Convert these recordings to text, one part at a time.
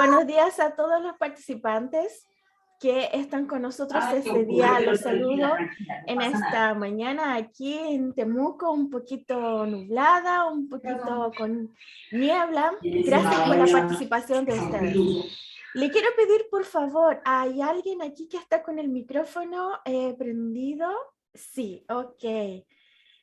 Buenos días a todos los participantes que están con nosotros este día. Los saludo en esta mañana aquí en Temuco, un poquito nublada, un poquito con niebla. Gracias por la participación de ustedes. Le quiero pedir, por favor, ¿hay alguien aquí que está con el micrófono prendido? Sí, ok.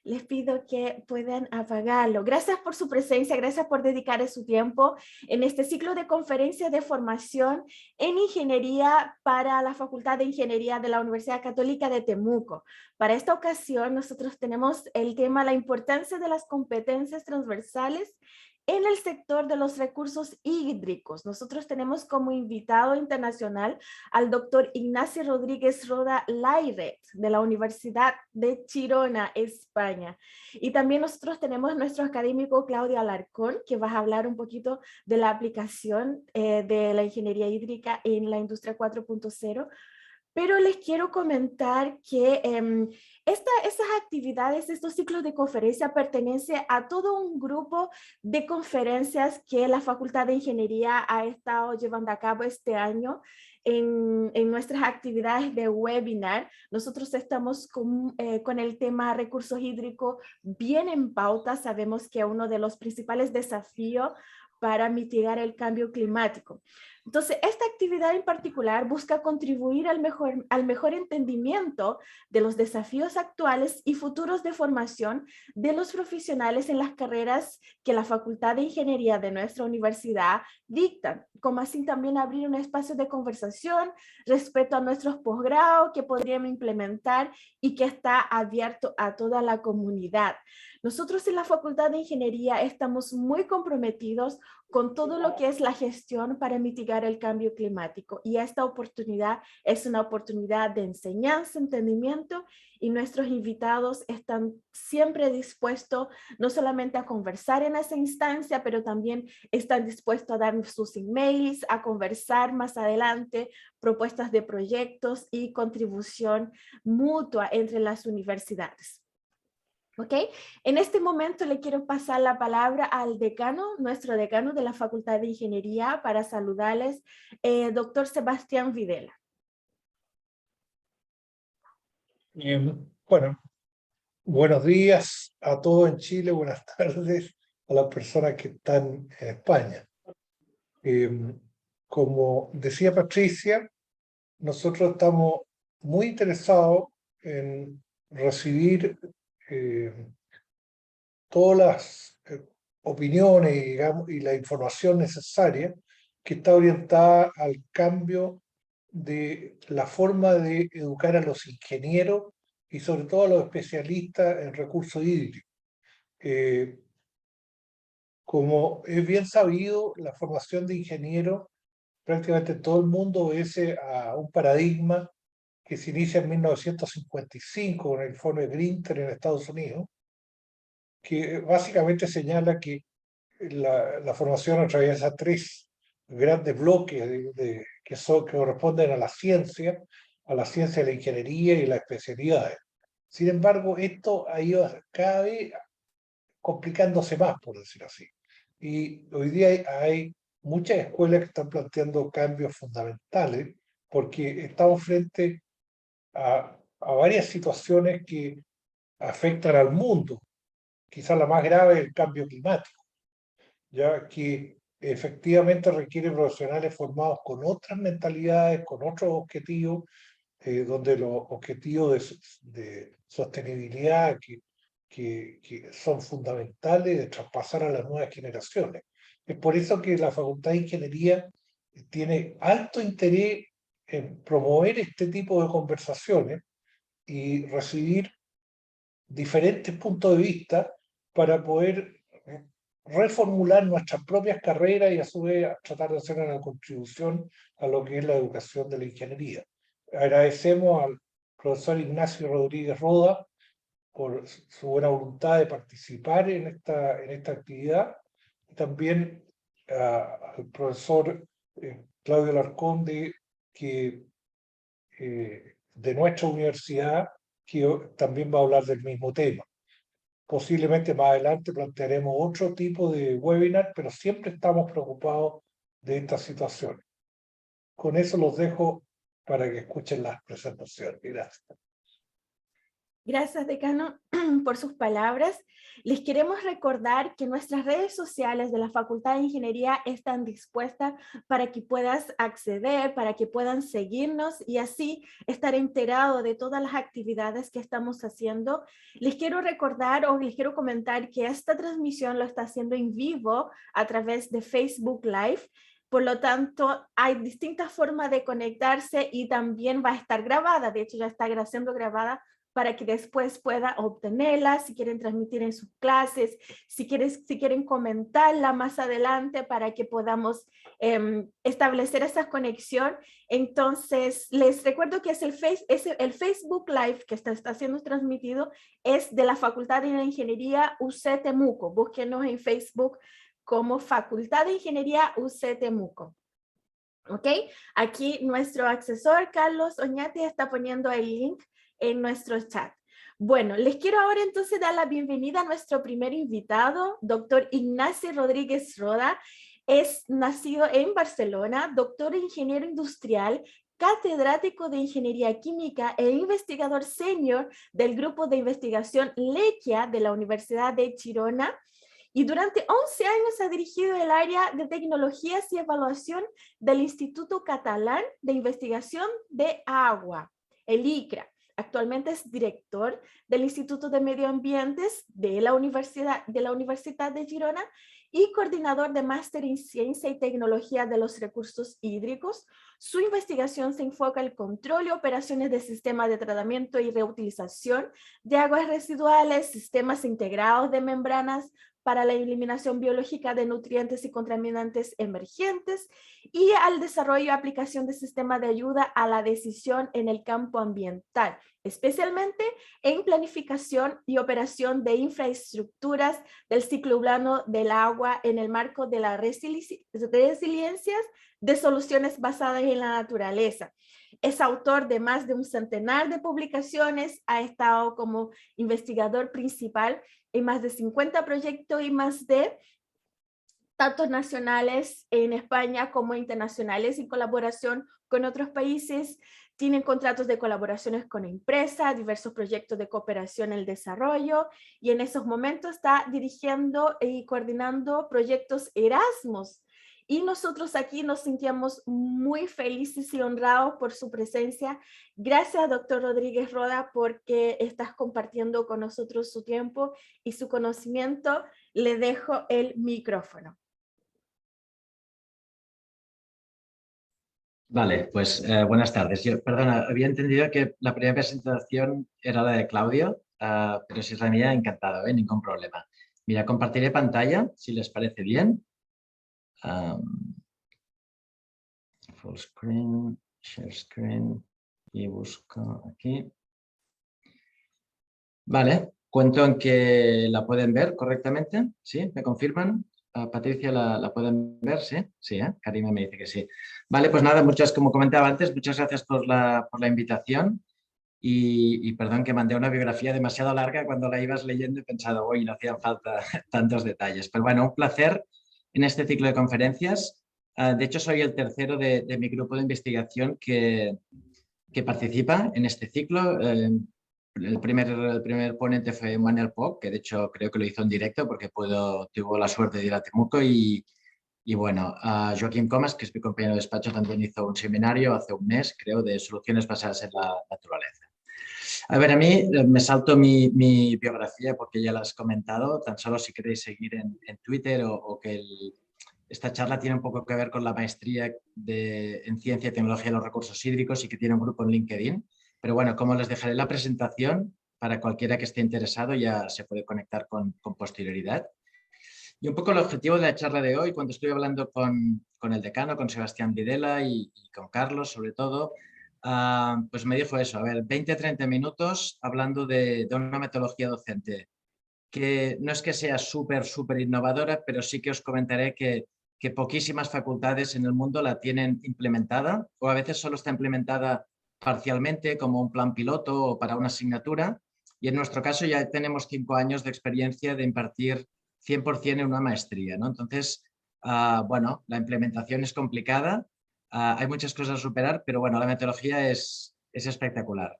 Les pido que puedan apagarlo. Gracias por su presencia, gracias por dedicar su tiempo en este ciclo de conferencias de formación en ingeniería para la Facultad de Ingeniería de la Universidad Católica de Temuco. Para esta ocasión nosotros tenemos el tema la importancia de las competencias transversales en el sector de los recursos hídricos. Nosotros tenemos como invitado internacional al doctor Ignacio Rodríguez Roda Layret de la Universidad de Girona, España. Y también nosotros tenemos nuestro académico Claudio Alarcón, que va a hablar un poquito de la aplicación de la ingeniería hídrica en la industria 4.0. Pero les quiero comentar que estas actividades, estos ciclos de conferencia pertenecen a todo un grupo de conferencias que la Facultad de Ingeniería ha estado llevando a cabo este año en nuestras actividades de webinar. Nosotros estamos con el tema recursos hídricos bien en pauta. Sabemos que uno de los principales desafíos para mitigar el cambio climático. Entonces, esta actividad en particular busca contribuir al mejor entendimiento de los desafíos actuales y futuros de formación de los profesionales en las carreras que la Facultad de Ingeniería de nuestra universidad dictan, como así también abrir un espacio de conversación respecto a nuestros posgrados que podríamos implementar y que está abierto a toda la comunidad. Nosotros en la Facultad de Ingeniería estamos muy comprometidos con todo lo que es la gestión para mitigar el cambio climático. Y esta oportunidad es una oportunidad de enseñanza, entendimiento, y nuestros invitados están siempre dispuestos no solamente a conversar en esa instancia, pero también están dispuestos a darnos sus emails, a conversar más adelante, propuestas de proyectos y contribución mutua entre las universidades. ¿Ok? En este momento le quiero pasar la palabra al decano, nuestro decano de la Facultad de Ingeniería, para saludarles, doctor Sebastián Videla. Bueno, buenos días a todos en Chile, buenas tardes a las personas que están en España. Como decía Patricia, nosotros estamos muy interesados en recibir todas las opiniones, digamos, y la información necesaria que está orientada al cambio de la forma de educar a los ingenieros y sobre todo a los especialistas en recursos hídricos. Como es bien sabido, la formación de ingenieros prácticamente todo el mundo obedece a un paradigma que se inicia en 1955 con el informe Grinter en Estados Unidos, que básicamente señala que la formación atraviesa tres grandes bloques que corresponden a la ciencia de la ingeniería y las especialidades. Sin embargo, esto ha ido cada vez complicándose más, por decir así. Y hoy día hay muchas escuelas que están planteando cambios fundamentales porque estamos frente a varias situaciones que afectan al mundo. Quizás la más grave es el cambio climático, ya que efectivamente requiere profesionales formados con otras mentalidades, con otros objetivos, donde los objetivos de sostenibilidad que son fundamentales de traspasar a las nuevas generaciones. Es por eso que la Facultad de Ingeniería tiene alto interés en promover este tipo de conversaciones y recibir diferentes puntos de vista para poder reformular nuestras propias carreras y a su vez tratar de hacer una contribución a lo que es la educación de la ingeniería. Agradecemos al profesor Ignacio Rodríguez Roda por su buena voluntad de participar en esta actividad, y también al profesor Claudio Alarcón de nuestra universidad, que también va a hablar del mismo tema. Posiblemente más adelante plantearemos otro tipo de webinar, pero siempre estamos preocupados de esta situación. Con eso los dejo para que escuchen las presentaciones. Gracias. Gracias, decano, por sus palabras. Les queremos recordar que nuestras redes sociales de la Facultad de Ingeniería están dispuestas para que puedas acceder, para que puedan seguirnos y así estar enterado de todas las actividades que estamos haciendo. Les quiero recordar o les quiero comentar que esta transmisión lo está haciendo en vivo a través de Facebook Live. Por lo tanto, hay distintas formas de conectarse y también va a estar grabada. De hecho, ya está siendo grabada para que después pueda obtenerla, si quieren transmitir en sus clases, si quieren comentarla más adelante para que podamos establecer esa conexión. Entonces, les recuerdo que es el Facebook Live que está siendo transmitido, es de la Facultad de Ingeniería UC Temuco. Búsquenos en Facebook como Facultad de Ingeniería UC Temuco. ¿Ok? Aquí nuestro asesor Carlos Oñate está poniendo el link en nuestro chat. Bueno, les quiero ahora entonces dar la bienvenida a nuestro primer invitado, doctor Ignacio Rodríguez Roda. Es nacido en Barcelona, doctor ingeniero industrial, catedrático de Ingeniería Química e investigador senior del Grupo de Investigación LEQUIA de la Universidad de Girona. Y durante 11 años ha dirigido el área de tecnologías y evaluación del Instituto Catalán de Investigación de Agua, el ICRA. Actualmente es director del Instituto de Medio Ambiente de la Universidad de Girona y coordinador de máster en Ciencia y Tecnología de los Recursos Hídricos. Su investigación se enfoca en el control y operaciones de sistemas de tratamiento y reutilización de aguas residuales, sistemas integrados de membranas para la eliminación biológica de nutrientes y contaminantes emergentes y al desarrollo y aplicación de sistemas de ayuda a la decisión en el campo ambiental, especialmente en planificación y operación de infraestructuras del ciclo urbano del agua en el marco de las resiliencias de soluciones basadas en la naturaleza. Es autor de más de un centenar de publicaciones, ha estado como investigador principal en más de 50 proyectos y más de tanto nacionales en España como internacionales en colaboración con otros países. Tienen contratos de colaboraciones con empresas, diversos proyectos de cooperación en el desarrollo y en esos momentos está dirigiendo y coordinando proyectos Erasmus. Y nosotros aquí nos sentíamos muy felices y honrados por su presencia. Gracias, doctor Rodríguez Roda, porque estás compartiendo con nosotros su tiempo y su conocimiento. Le dejo el micrófono. Vale, pues buenas tardes. Perdona, había entendido que la primera presentación era la de Claudio, pero si es la mía, encantado, ningún problema. Mira, compartiré pantalla, si les parece bien. Full screen, share screen y busco aquí. Vale, cuento en que la pueden ver correctamente, ¿sí? ¿Me confirman? Patricia, ¿la pueden ver? Sí, sí, Karina me dice que sí. Vale, pues nada, como comentaba antes, muchas gracias por la invitación y perdón que mandé una biografía demasiado larga. Cuando la ibas leyendo he pensado, hoy no hacían falta tantos detalles. Pero bueno, un placer en este ciclo de conferencias. De hecho, soy el tercero de mi grupo de investigación que participa en este ciclo. El primer ponente fue Manuel Poch, que de hecho creo que lo hizo en directo porque tuvo la suerte de ir a Temuco y bueno, Joaquín Comas, que es mi compañero de despacho, también hizo un seminario hace un mes, creo, de soluciones basadas en la naturaleza. A ver, a mí me salto mi biografía porque ya la has comentado, tan solo si queréis seguir en Twitter o que esta charla tiene un poco que ver con la maestría en Ciencia y Tecnología de los Recursos Hídricos y que tiene un grupo en LinkedIn. Pero bueno, como les dejaré la presentación, para cualquiera que esté interesado ya se puede conectar con posterioridad. Y un poco el objetivo de la charla de hoy, cuando estoy hablando con el decano, con Sebastián Videla y con Carlos sobre todo, pues me dijo eso, a ver, 20-30 minutos hablando de una metodología docente que no es que sea súper innovadora, pero sí que os comentaré que poquísimas facultades en el mundo la tienen implementada o a veces solo está implementada parcialmente como un plan piloto o para una asignatura y en nuestro caso ya tenemos 5 años de experiencia de impartir 100% en una maestría, ¿no? Entonces, Bueno, la implementación es complicada, hay muchas cosas a superar, pero bueno, la metodología es espectacular.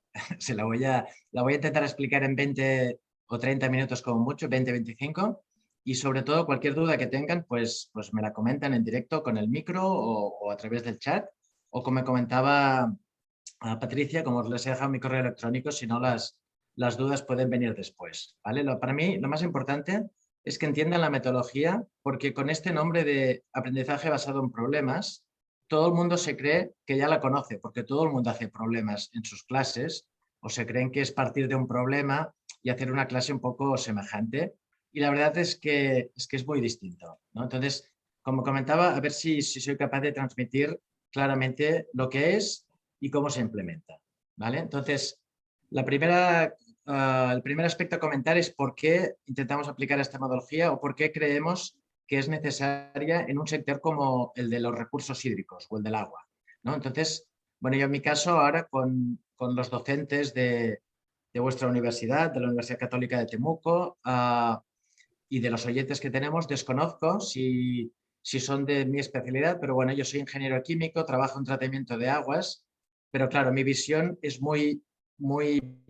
La voy a intentar explicar en 20 o 30 minutos como mucho, 20-25, y sobre todo cualquier duda que tengan, pues me la comentan en directo con el micro o a través del chat, o como me comentaba Patricia, como les he dejado mi correo electrónico, si no las dudas pueden venir después, ¿vale? Para mí lo más importante es que entiendan la metodología, porque con este nombre de aprendizaje basado en problemas, todo el mundo se cree que ya la conoce, porque todo el mundo hace problemas en sus clases, o se creen que es partir de un problema y hacer una clase un poco semejante. Y la verdad es que es muy distinto, ¿no? Entonces, como comentaba, a ver si soy capaz de transmitir claramente lo que es y cómo se implementa, ¿vale? Entonces, el primer aspecto a comentar es por qué intentamos aplicar esta metodología o por qué creemos que es necesaria en un sector como el de los recursos hídricos o el del agua, ¿no? Entonces, bueno, yo en mi caso ahora con los docentes de vuestra universidad, de la Universidad Católica de Temuco, y de los oyentes que tenemos, desconozco si son de mi especialidad, pero bueno, yo soy ingeniero químico, trabajo en tratamiento de aguas, pero claro, mi visión es muy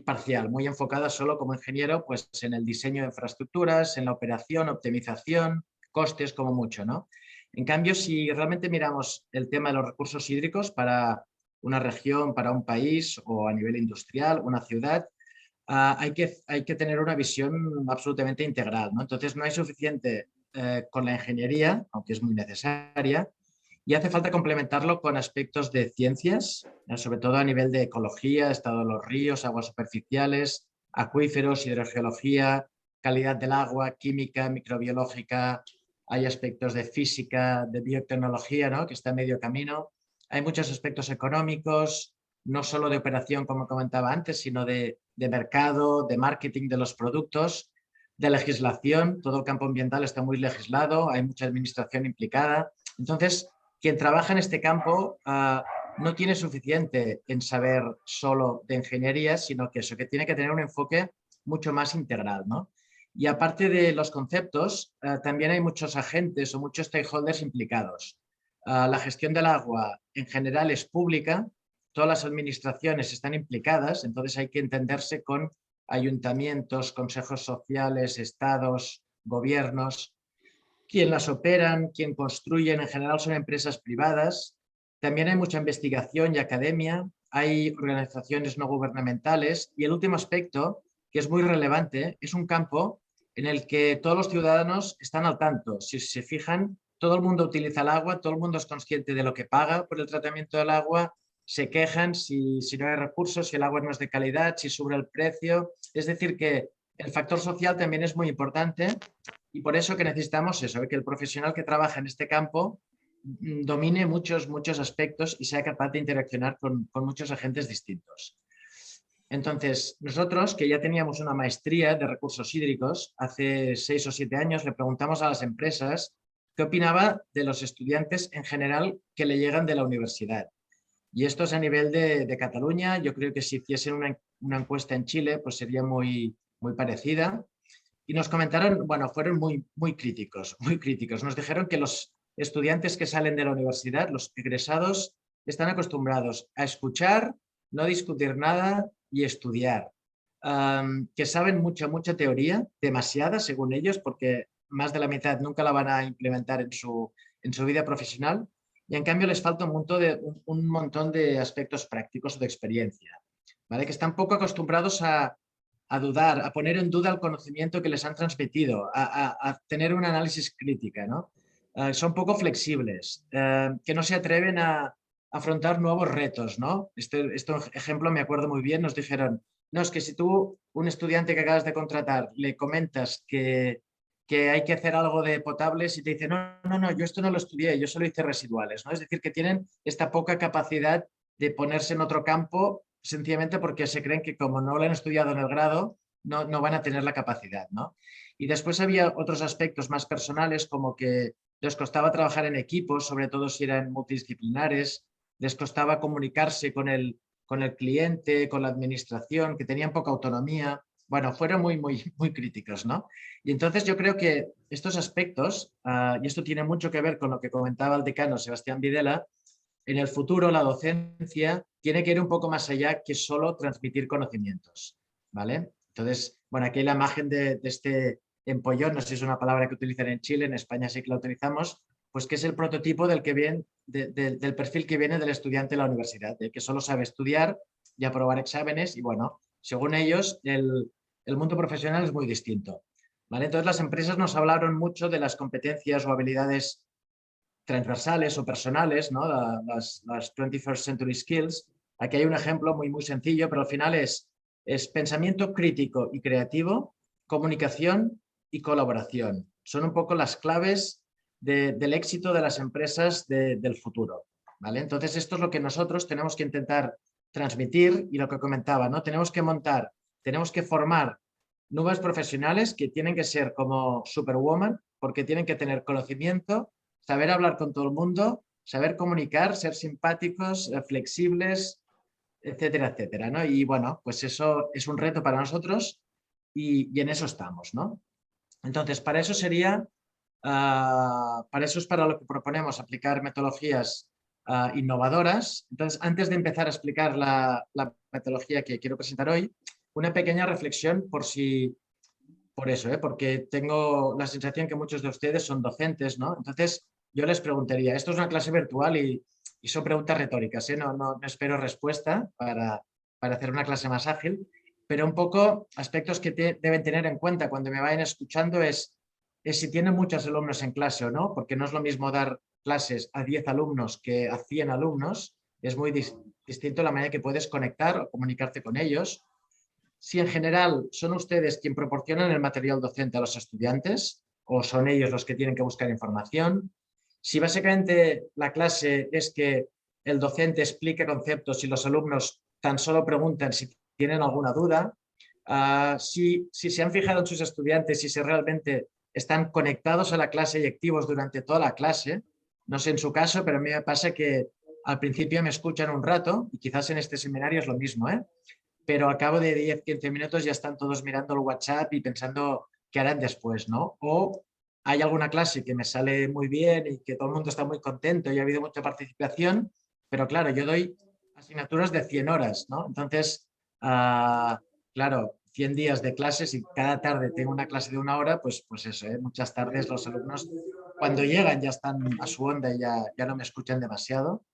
parcial, muy enfocada solo como ingeniero pues en el diseño de infraestructuras, en la operación, optimización, costes como mucho, ¿no? En cambio, si realmente miramos el tema de los recursos hídricos para una región, para un país o a nivel industrial, una ciudad, hay que tener una visión absolutamente integral, ¿no? Entonces, no hay suficiente con la ingeniería, aunque es muy necesaria, y hace falta complementarlo con aspectos de ciencias, sobre todo a nivel de ecología, estado de los ríos, aguas superficiales, acuíferos, hidrogeología, calidad del agua, química, microbiológica, hay aspectos de física, de biotecnología, ¿no? Que está a medio camino. Hay muchos aspectos económicos, no solo de operación, como comentaba antes, sino de mercado, de marketing de los productos, de legislación. Todo el campo ambiental está muy legislado, hay mucha administración implicada. Entonces, quien trabaja en este campo no tiene suficiente en saber solo de ingeniería, sino que tiene que tener un enfoque mucho más integral, ¿no? Y aparte de los conceptos, también hay muchos agentes o muchos stakeholders implicados. La gestión del agua en general es pública, todas las administraciones están implicadas, entonces hay que entenderse con ayuntamientos, consejos sociales, estados, gobiernos. Quien las operan, quien construyen, en general son empresas privadas. También hay mucha investigación y academia, hay organizaciones no gubernamentales y el último aspecto, que es muy relevante, es un campo en el que todos los ciudadanos están al tanto. Si se fijan, todo el mundo utiliza el agua, todo el mundo es consciente de lo que paga por el tratamiento del agua, se quejan si no hay recursos, si el agua no es de calidad, si sube el precio. Es decir, que el factor social también es muy importante y por eso que necesitamos eso, que el profesional que trabaja en este campo domine muchos aspectos y sea capaz de interaccionar con muchos agentes distintos. Entonces, nosotros, que ya teníamos una maestría de recursos hídricos, hace 6 o 7 años le preguntamos a las empresas qué opinaba de los estudiantes en general que le llegan de la universidad. Y esto es a nivel de Cataluña. Yo creo que si hiciesen una encuesta en Chile, pues sería muy parecida. Y nos comentaron, bueno, fueron muy críticos. Nos dijeron que los estudiantes que salen de la universidad, los egresados, están acostumbrados a escuchar, no discutir nada y estudiar. Que saben mucha teoría, demasiada según ellos, porque más de la mitad nunca la van a implementar en su vida profesional. Y en cambio les falta un montón de aspectos prácticos o de experiencia, ¿vale? Que están poco acostumbrados a dudar, a poner en duda el conocimiento que les han transmitido, a tener un análisis crítica, ¿no? Son poco flexibles, que no se atreven a afrontar nuevos retos, ¿no? Este ejemplo me acuerdo muy bien, nos dijeron, no, es que si tú, un estudiante que acabas de contratar, le comentas que hay que hacer algo de potables y te dice, no, yo esto no lo estudié, yo solo hice residuales, ¿no? Es decir, que tienen esta poca capacidad de ponerse en otro campo sencillamente porque se creen que como no lo han estudiado en el grado, no van a tener la capacidad, ¿no? Y después había otros aspectos más personales, como que les costaba trabajar en equipos, sobre todo si eran multidisciplinares, les costaba comunicarse con el cliente, con la administración, que tenían poca autonomía. bueno, fueron muy críticos, ¿no? Y entonces yo creo que estos aspectos, y esto tiene mucho que ver con lo que comentaba el decano Sebastián Videla, en el futuro la docencia tiene que ir un poco más allá que solo transmitir conocimientos, ¿vale? Entonces, bueno, aquí hay la imagen de este empollón, no sé si es una palabra que utilizan en Chile, en España sí que la utilizamos, pues que es el prototipo del perfil que viene del estudiante de la universidad, de que solo sabe estudiar y aprobar exámenes y bueno, según ellos, el mundo profesional es muy distinto, ¿vale? Entonces las empresas nos hablaron mucho de las competencias o habilidades transversales o personales, ¿no? Las 21st Century Skills. Aquí hay un ejemplo muy sencillo, pero al final es pensamiento crítico y creativo, comunicación y colaboración. Son un poco las claves del éxito de las empresas del futuro, ¿vale? Entonces esto es lo que nosotros tenemos que intentar transmitir y lo que comentaba, ¿no? Tenemos que formar nuevos profesionales que tienen que ser como Superwoman porque tienen que tener conocimiento, saber hablar con todo el mundo, saber comunicar, ser simpáticos, flexibles, etcétera, etcétera, ¿no? Y bueno, pues eso es un reto para nosotros y en eso estamos, ¿no? Entonces, para eso es para lo que proponemos aplicar metodologías innovadoras. Entonces, antes de empezar a explicar la metodología que quiero presentar hoy, una pequeña reflexión por eso, porque tengo la sensación que muchos de ustedes son docentes, ¿no? Entonces, yo les preguntaría, esto es una clase virtual y son preguntas retóricas, ¿eh? No espero respuesta para hacer una clase más ágil, pero un poco aspectos que deben tener en cuenta cuando me vayan escuchando es si tienen muchos alumnos en clase o no, porque no es lo mismo dar clases a 10 alumnos que a 100 alumnos, es muy distinto la manera que puedes conectar o comunicarte con ellos. Si en general son ustedes quien proporcionan el material docente a los estudiantes o son ellos los que tienen que buscar información. Si básicamente la clase es que el docente explica conceptos y los alumnos tan solo preguntan si tienen alguna duda. Si se han fijado en sus estudiantes y si realmente están conectados a la clase y activos durante toda la clase. No sé en su caso, pero a mí me pasa que al principio me escuchan un rato y quizás en este seminario es lo mismo, ¿eh? Pero al cabo de 10-15 minutos ya están todos mirando el WhatsApp y pensando qué harán después, ¿no? O hay alguna clase que me sale muy bien y que todo el mundo está muy contento y ha habido mucha participación, pero claro, yo doy asignaturas de 100 horas, ¿no? Entonces, claro, 100 días de clases y cada tarde tengo una clase de 1 hora, pues eso, ¿eh? Muchas tardes los alumnos cuando llegan ya están a su onda y ya no me escuchan demasiado.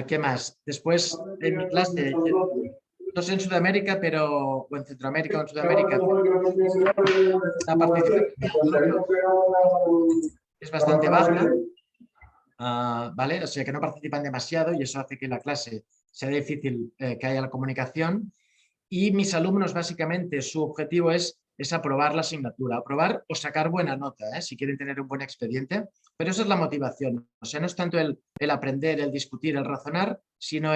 ¿Qué más? Después, en mi clase, no sé en Sudamérica, o en Centroamérica o en Sudamérica, la participación es bastante baja, ¿vale? O sea que no participan demasiado y eso hace que la clase sea difícil que haya la comunicación. Y mis alumnos, básicamente, su objetivo es aprobar la asignatura, aprobar o sacar buena nota, si quieren tener un buen expediente. Pero esa es la motivación. O sea, no es tanto el aprender, el discutir, el razonar, sino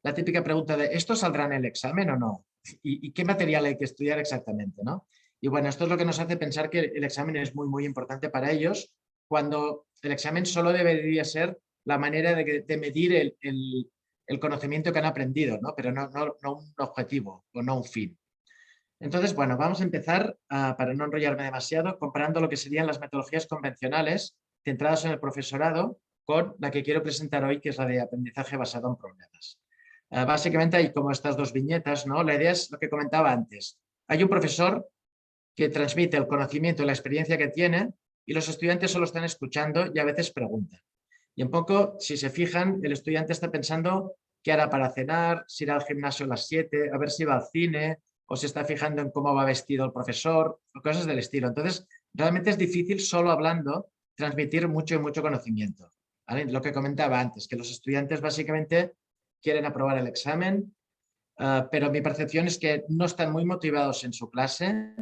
la típica pregunta de ¿esto saldrá en el examen o no? ¿Y qué material hay que estudiar exactamente, ¿no? Y bueno, esto es lo que nos hace pensar que el examen es muy importante para ellos, cuando el examen solo debería ser la manera de medir el conocimiento que han aprendido, ¿no? Pero no un objetivo o no un fin. Entonces, bueno, vamos a empezar, para no enrollarme demasiado, comparando lo que serían las metodologías convencionales centradas en el profesorado con la que quiero presentar hoy, que es la de aprendizaje basado en problemas. Básicamente hay como estas dos viñetas, ¿no? La idea es lo que comentaba antes. Hay un profesor que transmite el conocimiento y la experiencia que tiene y los estudiantes solo están escuchando y a veces preguntan. Y un poco, si se fijan, el estudiante está pensando qué hará para cenar, si irá al gimnasio a las 7, a ver si va al cine, o se está fijando en cómo va vestido el profesor, o cosas del estilo. Entonces, realmente es difícil, solo hablando, transmitir mucho conocimiento. ¿Vale? Lo que comentaba antes, que los estudiantes básicamente quieren aprobar el examen, pero mi percepción es que no están muy motivados en su clase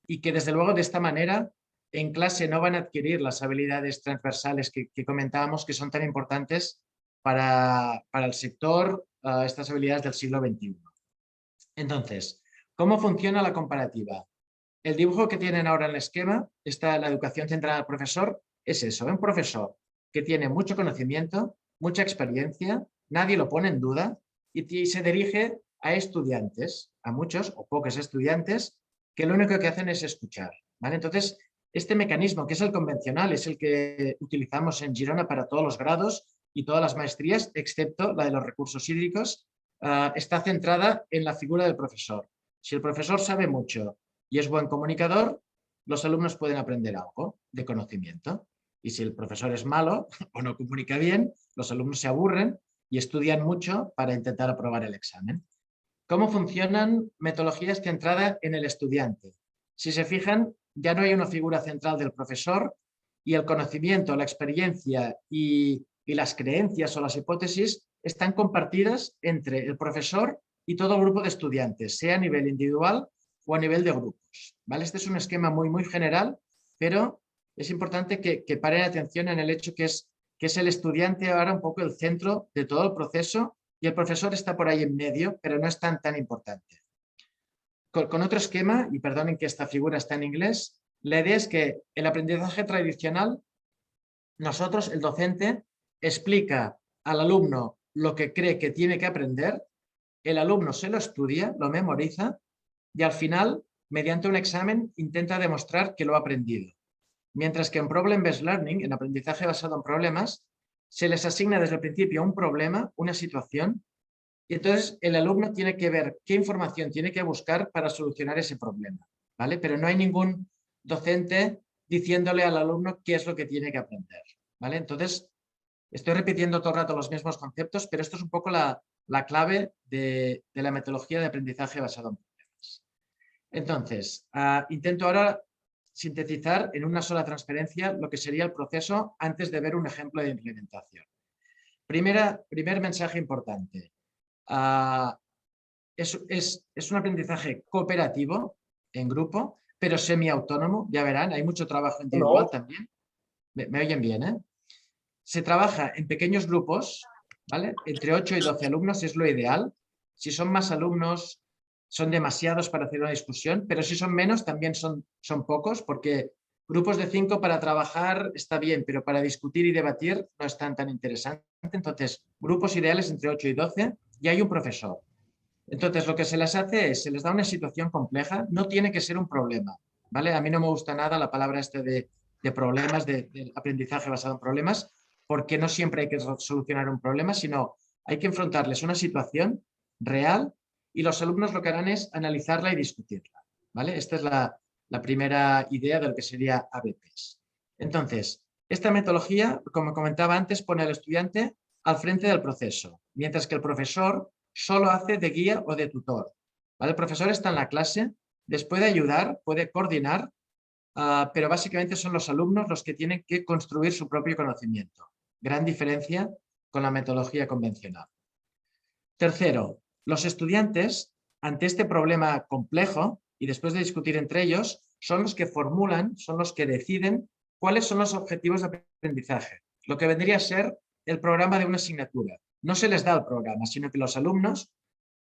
y que desde luego de esta manera en clase no van a adquirir las habilidades transversales que comentábamos que son tan importantes para el sector, estas habilidades del siglo XXI. Entonces, ¿cómo funciona la comparativa? El dibujo que tienen ahora en el esquema, la educación centrada al profesor, es eso, un profesor que tiene mucho conocimiento, mucha experiencia, nadie lo pone en duda y se dirige a estudiantes, a muchos o pocos estudiantes que lo único que hacen es escuchar, ¿vale? Entonces, este mecanismo, que es el convencional, es el que utilizamos en Girona para todos los grados y todas las maestrías, excepto la de los recursos hídricos, está centrada en la figura del profesor. Si el profesor sabe mucho y es buen comunicador, los alumnos pueden aprender algo de conocimiento. Y si el profesor es malo o no comunica bien, los alumnos se aburren y estudian mucho para intentar aprobar el examen. ¿Cómo funcionan metodologías centradas en el estudiante? Si se fijan, ya no hay una figura central del profesor y el conocimiento, la experiencia y las creencias o las hipótesis están compartidas entre el profesor y todo el grupo de estudiantes, sea a nivel individual o a nivel de grupos, ¿vale? Este es un esquema muy general, pero es importante que paren atención en el hecho que es el estudiante ahora un poco el centro de todo el proceso y el profesor está por ahí en medio, pero no es tan importante. Con otro esquema, y perdonen que esta figura está en inglés, la idea es que el aprendizaje tradicional, nosotros, el docente, explica al alumno lo que cree que tiene que aprender, el alumno se lo estudia, lo memoriza y al final, mediante un examen, intenta demostrar que lo ha aprendido. Mientras que en Problem-Based Learning, en aprendizaje basado en problemas, se les asigna desde el principio un problema, una situación, y entonces el alumno tiene que ver qué información tiene que buscar para solucionar ese problema, ¿vale? Pero no hay ningún docente diciéndole al alumno qué es lo que tiene que aprender, ¿vale? Entonces, estoy repitiendo todo el rato los mismos conceptos, pero esto es un poco la clave de la metodología de aprendizaje basado en problemas. Entonces, intento ahora sintetizar en una sola transferencia lo que sería el proceso antes de ver un ejemplo de implementación. Primer mensaje importante. Es un aprendizaje cooperativo en grupo, pero semiautónomo, ya verán, hay mucho trabajo individual también. Me oyen bien, ¿eh? Se trabaja en pequeños grupos, ¿vale? Entre 8 y 12 alumnos es lo ideal. Si son más alumnos, son demasiados para hacer una discusión, pero si son menos, también son pocos, porque grupos de 5 para trabajar está bien, pero para discutir y debatir no es tan interesante. Entonces, grupos ideales entre 8 y 12 y hay un profesor. Entonces, lo que se les hace es, se les da una situación compleja, no tiene que ser un problema, ¿vale? A mí no me gusta nada la palabra de problemas, de aprendizaje basado en problemas, porque no siempre hay que solucionar un problema, sino hay que enfrentarles una situación real y los alumnos lo que harán es analizarla y discutirla, ¿vale? Esta es la primera idea de lo que sería ABPs. Entonces, esta metodología, como comentaba antes, pone al estudiante al frente del proceso, mientras que el profesor solo hace de guía o de tutor, ¿vale? El profesor está en la clase, les puede ayudar, puede coordinar, pero básicamente son los alumnos los que tienen que construir su propio conocimiento. Gran diferencia con la metodología convencional. Tercero, los estudiantes, ante este problema complejo y después de discutir entre ellos, son los que formulan, son los que deciden cuáles son los objetivos de aprendizaje, lo que vendría a ser el programa de una asignatura. No se les da el programa, sino que los alumnos,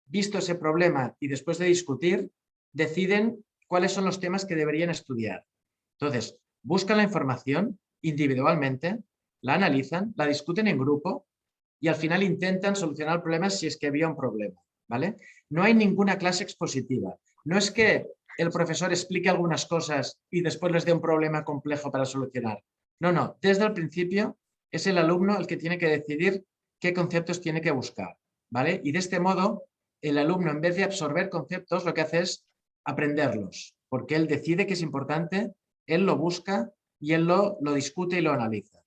visto ese problema y después de discutir, deciden cuáles son los temas que deberían estudiar. Entonces, buscan la información individualmente, la analizan, la discuten en grupo y al final intentan solucionar el problema si es que había un problema, ¿vale? No hay ninguna clase expositiva. No es que el profesor explique algunas cosas y después les dé un problema complejo para solucionar. No. Desde el principio es el alumno el que tiene que decidir qué conceptos tiene que buscar, ¿vale? Y de este modo, el alumno, en vez de absorber conceptos, lo que hace es aprenderlos, porque él decide que es importante, él lo busca y él lo discute y lo analiza,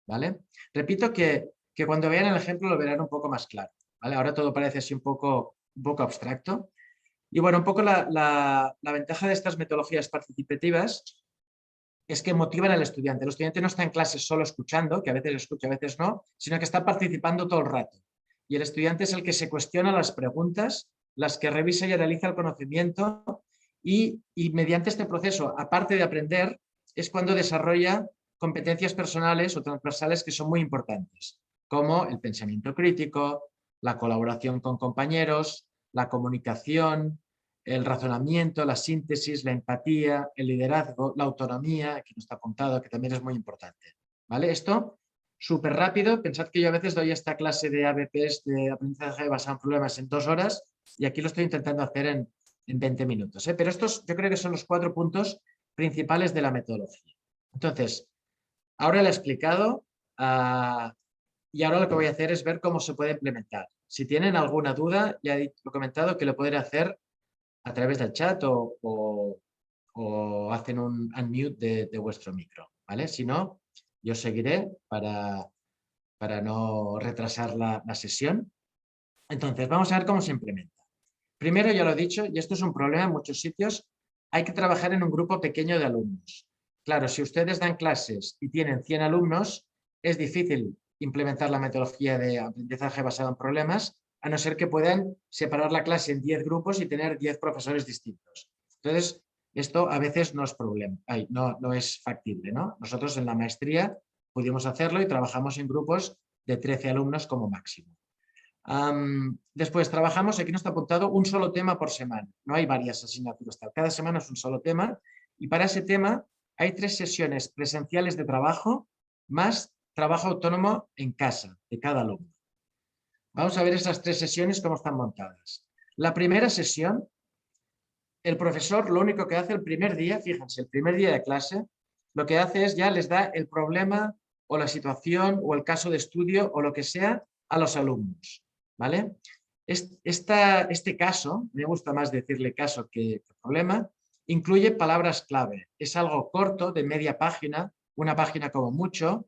¿vale? Repito que cuando vean el ejemplo lo verán un poco más claro, ¿vale? Ahora todo parece así un poco abstracto. Y bueno, un poco la ventaja de estas metodologías participativas es que motivan al estudiante. El estudiante no está en clase solo escuchando, que a veces escucha, a veces no, sino que está participando todo el rato. Y el estudiante es el que se cuestiona las preguntas, las que revisa y analiza el conocimiento y mediante este proceso, aparte de aprender, es cuando desarrolla competencias personales o transversales que son muy importantes, como el pensamiento crítico, la colaboración con compañeros, la comunicación, el razonamiento, la síntesis, la empatía, el liderazgo, la autonomía, aquí no está apuntado, que también es muy importante, ¿vale? Esto, súper rápido, pensad que yo a veces doy esta clase de ABPs, de aprendizaje basado en problemas, en 2 horas, y aquí lo estoy intentando hacer en en 20 minutos. Pero estos yo creo que son los 4 puntos principales de la metodología. Entonces, ahora le he explicado y ahora lo que voy a hacer es ver cómo se puede implementar. Si tienen alguna duda, ya he comentado que lo pueden hacer a través del chat o hacen un unmute de vuestro micro, ¿vale? Si no, yo seguiré para no retrasar la sesión. Entonces, vamos a ver cómo se implementa. Primero, ya lo he dicho, y esto es un problema en muchos sitios, hay que trabajar en un grupo pequeño de alumnos. Claro, si ustedes dan clases y tienen 100 alumnos, es difícil implementar la metodología de aprendizaje basado en problemas, a no ser que puedan separar la clase en 10 grupos y tener 10 profesores distintos. Entonces, esto a veces no es problema, no es factible, ¿no? Nosotros en la maestría pudimos hacerlo y trabajamos en grupos de 13 alumnos como máximo. Después trabajamos, aquí no está apuntado, un solo tema por semana. No hay varias asignaturas. Cada semana es un solo tema y para ese tema hay 3 sesiones presenciales de trabajo más trabajo autónomo en casa de cada alumno. Vamos a ver esas 3 sesiones cómo están montadas. La primera sesión, el profesor lo único que hace el primer día, fíjense, el primer día de clase, lo que hace es ya les da el problema o la situación o el caso de estudio o lo que sea a los alumnos, ¿vale? Este caso, me gusta más decirle caso que problema, incluye palabras clave. Es algo corto, de media página, una página como mucho.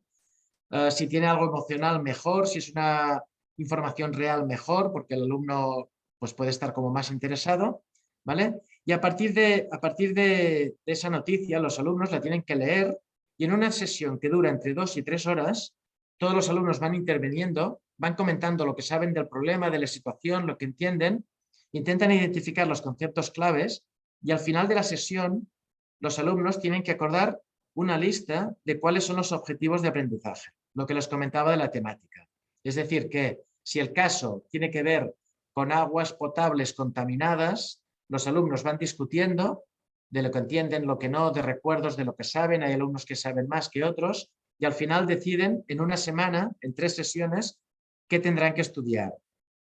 Si tiene algo emocional, mejor. Si es una información real, mejor, porque el alumno pues, puede estar como más interesado, ¿vale? Y a partir de esa noticia, los alumnos la tienen que leer y en una sesión que dura entre 2 y 3 horas, todos los alumnos van interviniendo, van comentando lo que saben del problema, de la situación, lo que entienden, intentan identificar los conceptos claves y al final de la sesión los alumnos tienen que acordar una lista de cuáles son los objetivos de aprendizaje, lo que les comentaba de la temática. Es decir, que si el caso tiene que ver con aguas potables contaminadas, los alumnos van discutiendo de lo que entienden, lo que no, de recuerdos, de lo que saben. Hay alumnos que saben más que otros y al final deciden en una semana, en 3 sesiones, qué tendrán que estudiar.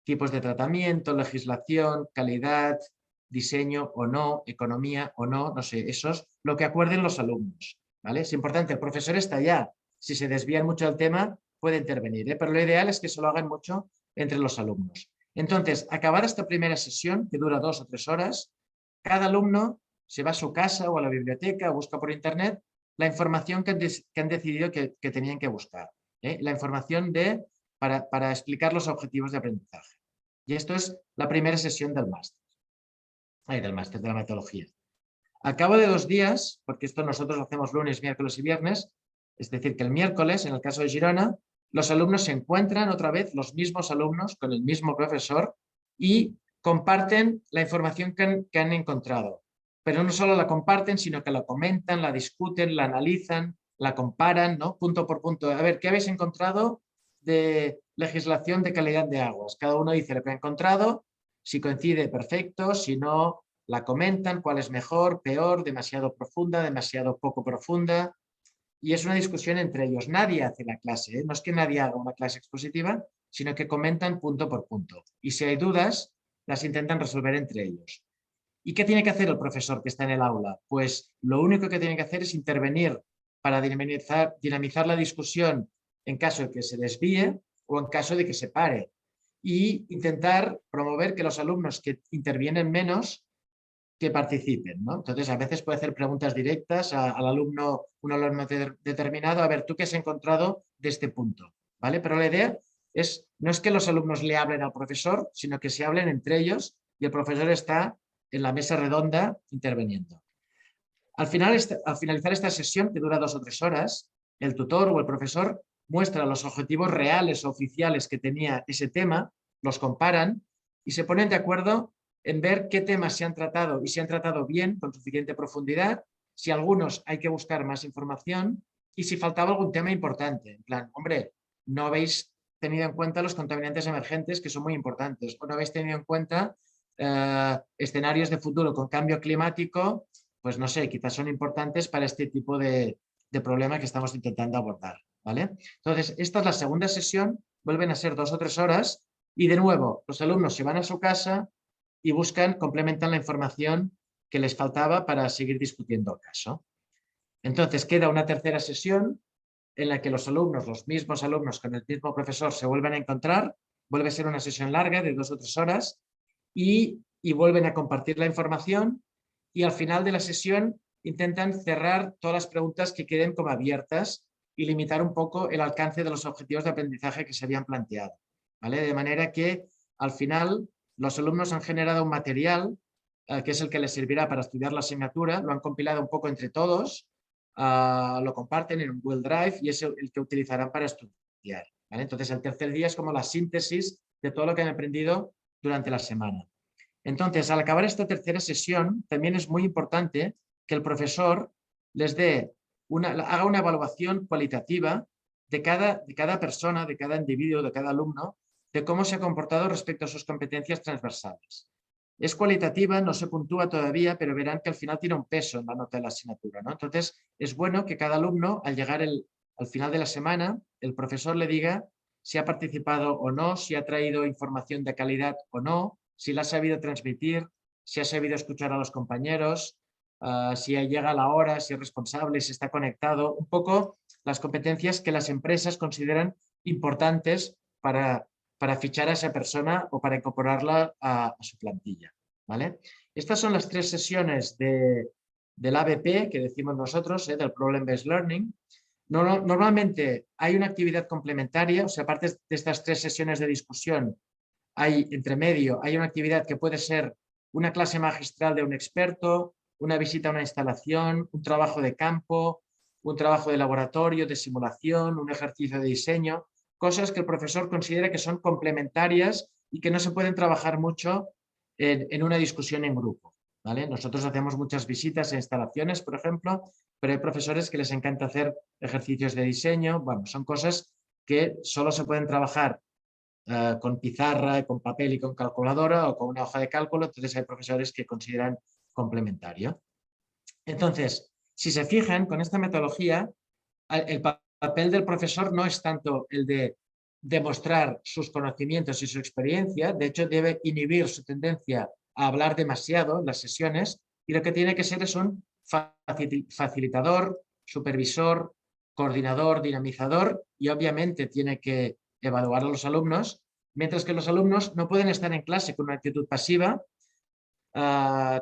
Tipos de tratamiento, legislación, calidad, diseño o no, economía o no, no sé, eso es lo que acuerden los alumnos, ¿vale? Es importante, el profesor está allá. Si se desvían mucho del tema, puede intervenir, pero lo ideal es que se lo hagan mucho entre los alumnos. Entonces, acabada esta primera sesión, que dura 2 o 3 horas, cada alumno se va a su casa o a la biblioteca o busca por internet la información que han decidido que tenían que buscar. La información para explicar los objetivos de aprendizaje. Y esto es la primera sesión del máster. De la metodología. Al cabo de 2 días, porque esto nosotros lo hacemos lunes, miércoles y viernes, es decir, que el miércoles, en el caso de Girona, los alumnos se encuentran otra vez, los mismos alumnos, con el mismo profesor, y comparten la información que han encontrado. Pero no solo la comparten, sino que la comentan, la discuten, la analizan, la comparan, ¿no? Punto por punto. A ver, ¿qué habéis encontrado de legislación de calidad de aguas? Cada uno dice lo que ha encontrado, si coincide, perfecto, si no, la comentan, cuál es mejor, peor, demasiado profunda, demasiado poco profunda. Y es una discusión entre ellos. Nadie hace la clase, ¿eh? No es que nadie haga una clase expositiva, sino que comentan punto por punto. Y si hay dudas, las intentan resolver entre ellos. ¿Y qué tiene que hacer el profesor que está en el aula? Pues lo único que tiene que hacer es intervenir para dinamizar la discusión en caso de que se desvíe o en caso de que se pare. Y intentar promover que los alumnos que intervienen menos que participen, ¿no? Entonces, a veces puede hacer preguntas directas al alumno, un alumno determinado, a ver, ¿tú qué has encontrado de este punto? ¿Vale? Pero la idea no es que los alumnos le hablen al profesor, sino que se hablen entre ellos y el profesor está en la mesa redonda interviniendo. Al finalizar esta sesión, que dura 2 o 3 horas, el tutor o el profesor muestra los objetivos reales o oficiales que tenía ese tema, los comparan y se ponen de acuerdo en ver qué temas se han tratado y se han tratado bien, con suficiente profundidad, si algunos hay que buscar más información y si faltaba algún tema importante. En plan, hombre, no habéis tenido en cuenta los contaminantes emergentes que son muy importantes, o no habéis tenido en cuenta escenarios de futuro con cambio climático, pues no sé, quizás son importantes para este tipo de problema que estamos intentando abordar, ¿vale? Entonces, esta es la segunda sesión, vuelven a ser 2 o 3 horas y de nuevo los alumnos se van a su casa y complementan la información que les faltaba para seguir discutiendo el caso. Entonces queda una tercera sesión en la que los mismos alumnos con el mismo profesor se vuelven a encontrar, vuelve a ser una sesión larga de 2 o 3 horas y vuelven a compartir la información y al final de la sesión intentan cerrar todas las preguntas que queden como abiertas y limitar un poco el alcance de los objetivos de aprendizaje que se habían planteado, ¿vale? De manera que al final los alumnos han generado un material que es el que les servirá para estudiar la asignatura, lo han compilado un poco entre todos, lo comparten en un Google Drive y es el que utilizarán para estudiar, ¿vale? Entonces el tercer día es como la síntesis de todo lo que han aprendido durante la semana. Entonces, al acabar esta tercera sesión, también es muy importante que el profesor les haga una evaluación cualitativa de cada persona, de cada individuo, de cada alumno, de cómo se ha comportado respecto a sus competencias transversales. Es cualitativa, no se puntúa todavía, pero verán que al final tiene un peso en la nota de la asignatura, ¿no? Entonces, es bueno que cada alumno, al llegar al final de la semana, el profesor le diga si ha participado o no, si ha traído información de calidad o no, si la ha sabido transmitir, si ha sabido escuchar a los compañeros, si llega a la hora, si es responsable, si está conectado, un poco las competencias que las empresas consideran importantes para fichar a esa persona o para incorporarla a su plantilla, ¿vale? Estas son las 3 sesiones del ABP que decimos nosotros, del Problem Based Learning. Normalmente hay una actividad complementaria, o sea, aparte de estas 3 sesiones de discusión, entre medio hay una actividad que puede ser una clase magistral de un experto, una visita a una instalación, un trabajo de campo, un trabajo de laboratorio, de simulación, un ejercicio de diseño, cosas que el profesor considera que son complementarias y que no se pueden trabajar mucho en una discusión en grupo, ¿vale? Nosotros hacemos muchas visitas a instalaciones, por ejemplo, pero hay profesores que les encanta hacer ejercicios de diseño. Bueno, son cosas que solo se pueden trabajar con pizarra, con papel y con calculadora o con una hoja de cálculo, entonces hay profesores que consideran complementario. Entonces, si se fijan, con esta metodología, el papel del profesor no es tanto el de demostrar sus conocimientos y su experiencia, de hecho debe inhibir su tendencia a hablar demasiado en las sesiones y lo que tiene que ser es un facilitador, supervisor, coordinador, dinamizador y obviamente tiene que evaluar a los alumnos, mientras que los alumnos no pueden estar en clase con una actitud pasiva,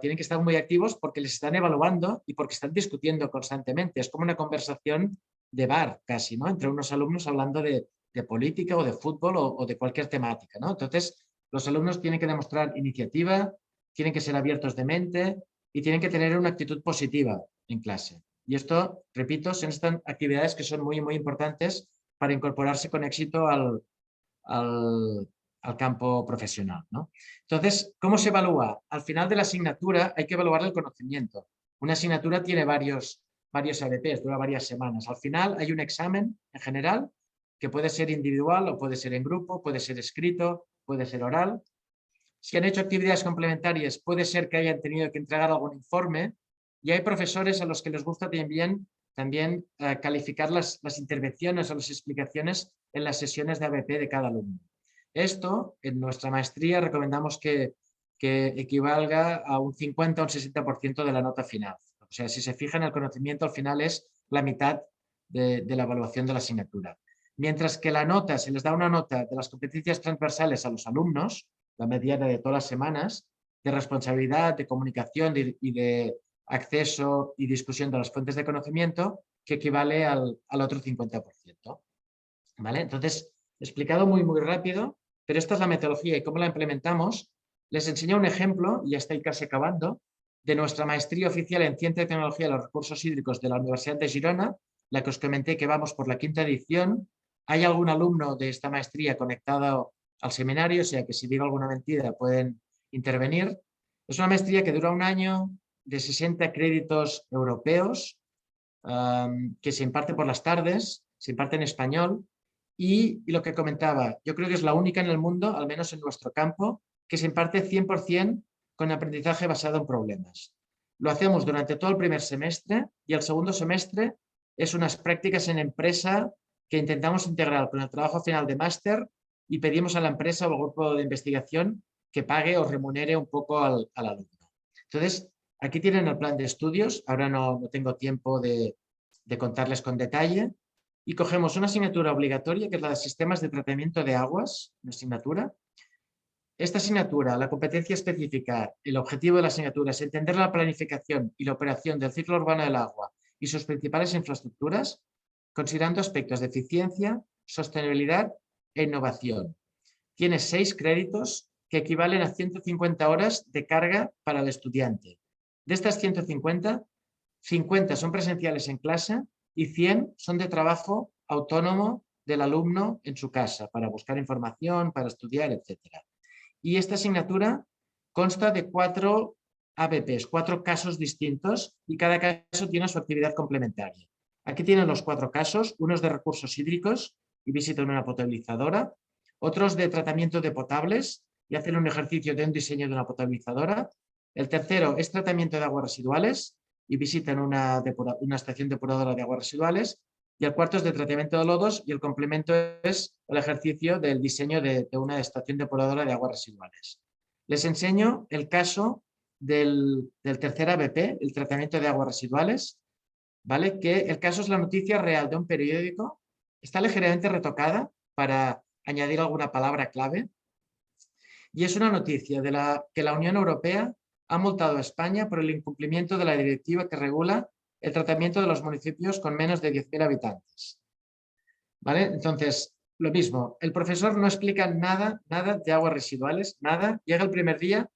tienen que estar muy activos porque les están evaluando y porque están discutiendo constantemente. Es como una conversación de bar casi, ¿no? Entre unos alumnos hablando de política o de fútbol o de cualquier temática, ¿no? Entonces, los alumnos tienen que demostrar iniciativa, tienen que ser abiertos de mente y tienen que tener una actitud positiva en clase. Y esto, repito, son estas actividades que son muy, muy importantes para incorporarse con éxito al campo profesional, ¿no? Entonces, ¿cómo se evalúa? Al final de la asignatura hay que evaluar el conocimiento. Una asignatura tiene varios ABPs, dura varias semanas. Al final hay un examen en general que puede ser individual o puede ser en grupo, puede ser escrito, puede ser oral. Si han hecho actividades complementarias, puede ser que hayan tenido que entregar algún informe y hay profesores a los que les gusta también calificar las intervenciones o las explicaciones en las sesiones de ABP de cada alumno. Esto, en nuestra maestría, recomendamos que equivalga a un 50 o un 60% de la nota final. O sea, si se fijan, el conocimiento al final es la mitad de la evaluación de la asignatura. Mientras que la nota, se les da una nota de las competencias transversales a los alumnos, la mediana de todas las semanas, de responsabilidad, de comunicación y de acceso y discusión de las fuentes de conocimiento, que equivale al otro 50%. ¿Vale? Entonces, explicado muy, muy rápido, pero esta es la metodología y cómo la implementamos. Les enseño un ejemplo, y ya estoy casi acabando, de nuestra maestría oficial en Ciencia y Tecnología de los Recursos Hídricos de la Universidad de Girona, la que os comenté que vamos por la 5ª edición. Hay algún alumno de esta maestría conectado al seminario, o sea que si digo alguna mentira pueden intervenir. Es una maestría que dura un año, de 60 créditos europeos, que se imparte por las tardes, se imparte en español. Y lo que comentaba, yo creo que es la única en el mundo, al menos en nuestro campo, que se imparte 100% con aprendizaje basado en problemas. Lo hacemos durante todo el primer semestre y el segundo semestre es unas prácticas en empresa que intentamos integrar con el trabajo final de máster y pedimos a la empresa o al grupo de investigación que pague o remunere un poco al alumno. Entonces, aquí tienen el plan de estudios. Ahora no tengo tiempo de contarles con detalle. Y cogemos una asignatura obligatoria, que es la de sistemas de tratamiento de aguas, una asignatura. Esta asignatura, la competencia específica, el objetivo de la asignatura es entender la planificación y la operación del ciclo urbano del agua y sus principales infraestructuras, considerando aspectos de eficiencia, sostenibilidad e innovación. Tiene 6 créditos que equivalen a 150 horas de carga para el estudiante. De estas 150, 50 son presenciales en clase y 100 son de trabajo autónomo del alumno en su casa, para buscar información, para estudiar, etc. Y esta asignatura consta de 4 ABPs, 4 casos distintos, y cada caso tiene su actividad complementaria. Aquí tienen los 4 casos, unos de recursos hídricos y visitan una potabilizadora, otros de tratamiento de potables y hacen un ejercicio de un diseño de una potabilizadora. El tercero es tratamiento de aguas residuales y visitan una estación depuradora de aguas residuales. Y el cuarto es de tratamiento de lodos y el complemento es el ejercicio del diseño de una estación depuradora de aguas residuales. Les enseño el caso del tercer ABP, el tratamiento de aguas residuales, ¿vale? Que el caso es la noticia real de un periódico, está ligeramente retocada para añadir alguna palabra clave, y es una noticia de que la Unión Europea ha multado a España por el incumplimiento de la directiva que regula el tratamiento de los municipios con menos de 10.000 habitantes. ¿Vale? Entonces, lo mismo, el profesor no explica nada de aguas residuales, nada, llega el primer día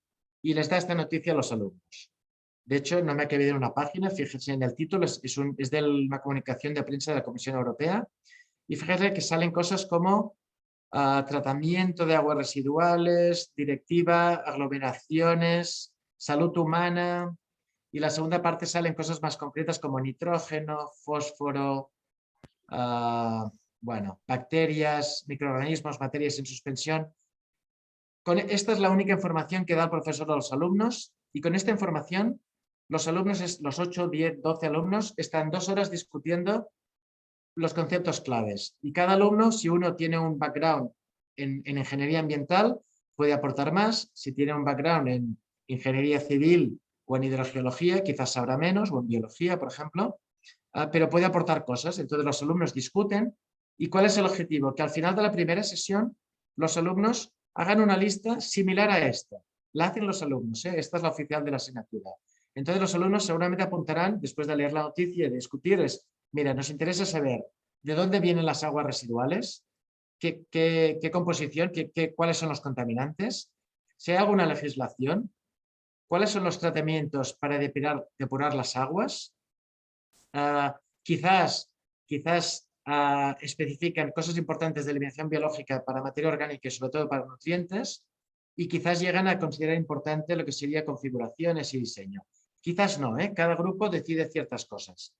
y les da esta noticia a los alumnos. De hecho, no me ha quedado en una página, fíjense en el título, es de una comunicación de prensa de la Comisión Europea, y fíjense que salen cosas como tratamiento de aguas residuales, directiva, aglomeraciones, salud humana, y la segunda parte salen cosas más concretas como nitrógeno, fósforo, bueno, bacterias, microorganismos, materias en suspensión. Esta es la única información que da el profesor a los alumnos, y con esta información los alumnos, los 8, 10, 12 alumnos, están 2 horas discutiendo los conceptos claves. Y cada alumno, si uno tiene un background en ingeniería ambiental, puede aportar más. Si tiene un background en ingeniería civil o en hidrogeología, quizás sabrá menos, o en biología, por ejemplo, pero puede aportar cosas. Entonces los alumnos discuten. ¿Y cuál es el objetivo? Que al final de la primera sesión los alumnos hagan una lista similar a esta. La hacen los alumnos, ¿eh? Esta es la oficial de la asignatura. Entonces los alumnos seguramente apuntarán, después de leer la noticia y de discutir, mira, nos interesa saber de dónde vienen las aguas residuales, qué composición, cuáles son los contaminantes, si hay alguna legislación, cuáles son los tratamientos para depurar las aguas. Quizás especifican cosas importantes de eliminación biológica para materia orgánica y sobre todo para nutrientes, y quizás llegan a considerar importante lo que sería configuraciones y diseño. Quizás no, ¿eh? Cada grupo decide ciertas cosas.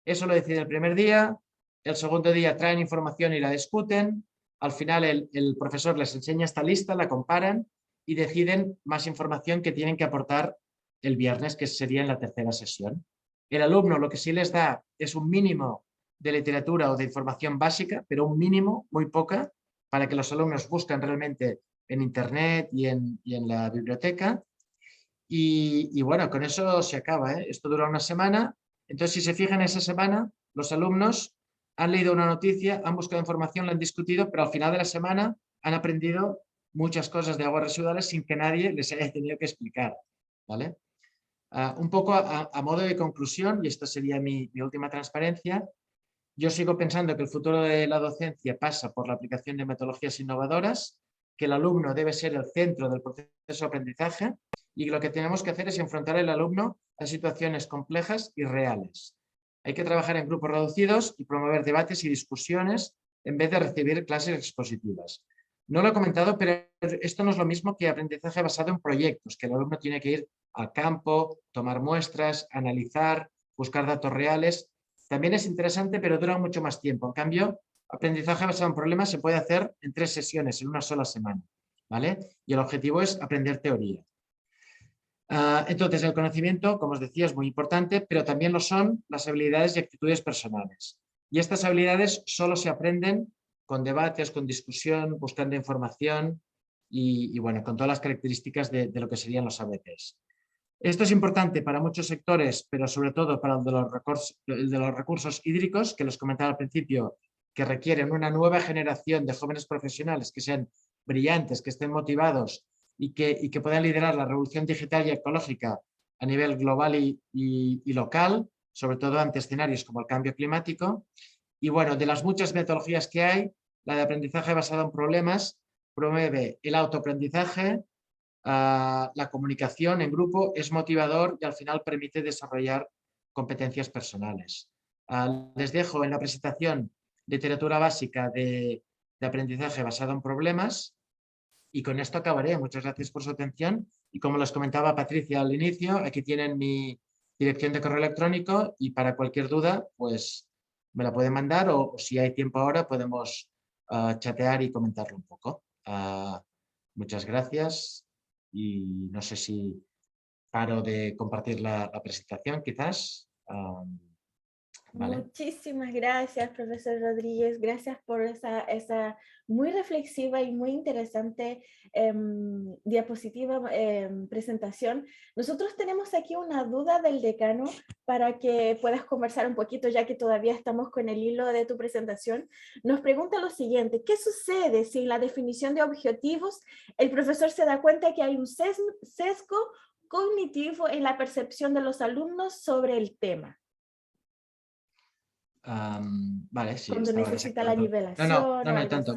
Eso lo decide el primer día, el segundo día traen información y la discuten, al final el profesor les enseña esta lista, la comparan y deciden más información que tienen que aportar el viernes, que sería en la tercera sesión. El alumno lo que sí les da es un mínimo de literatura o de información básica, pero un mínimo, muy poca, para que los alumnos busquen realmente en internet y en la biblioteca. Y bueno, con eso se acaba, ¿eh? Esto dura una semana. Entonces, si se fijan, esa semana los alumnos han leído una noticia, han buscado información, la han discutido, pero al final de la semana han aprendido muchas cosas de aguas residuales sin que nadie les haya tenido que explicar, ¿vale? Un poco a modo de conclusión, y esta sería mi última transparencia, yo sigo pensando que el futuro de la docencia pasa por la aplicación de metodologías innovadoras, que el alumno debe ser el centro del proceso de aprendizaje, y lo que tenemos que hacer es enfrentar al alumno a situaciones complejas y reales. Hay que trabajar en grupos reducidos y promover debates y discusiones en vez de recibir clases expositivas. No lo he comentado, pero esto no es lo mismo que aprendizaje basado en proyectos, que el alumno tiene que ir al campo, tomar muestras, analizar, buscar datos reales. También es interesante, pero dura mucho más tiempo. En cambio, aprendizaje basado en problemas se puede hacer en 3 sesiones, en una sola semana, ¿vale? Y el objetivo es aprender teoría. Entonces, el conocimiento, como os decía, es muy importante, pero también lo son las habilidades y actitudes personales. Y estas habilidades solo se aprenden con debates, con discusión, buscando información. y bueno, con todas las características de lo que serían los ABCs. Esto es importante para muchos sectores, pero sobre todo para el de los recursos hídricos, que les comentaba al principio, que requieren una nueva generación de jóvenes profesionales que sean brillantes, que estén motivados y que puedan liderar la revolución digital y ecológica a nivel global y local, sobre todo ante escenarios como el cambio climático. Y bueno, de las muchas metodologías que hay, la de aprendizaje basado en problemas promueve el autoaprendizaje, la comunicación en grupo, es motivador y al final permite desarrollar competencias personales. Les dejo en la presentación literatura básica de aprendizaje basado en problemas y con esto acabaré. Muchas gracias por su atención y como les comentaba Patricia al inicio, aquí tienen mi dirección de correo electrónico y para cualquier duda pues me la pueden mandar o si hay tiempo ahora podemos chatear y comentarlo un poco. Muchas gracias y no sé si paro de compartir la presentación quizás. Vale. Muchísimas gracias, profesor Rodríguez. Gracias por esa muy reflexiva y muy interesante diapositiva, presentación. Nosotros tenemos aquí una duda del decano para que puedas conversar un poquito, ya que todavía estamos con el hilo de tu presentación. Nos pregunta lo siguiente: ¿qué sucede si en la definición de objetivos el profesor se da cuenta que hay un sesgo cognitivo en la percepción de los alumnos sobre el tema? Vale, sí. Cuando necesita la nivelación. No hay tanto.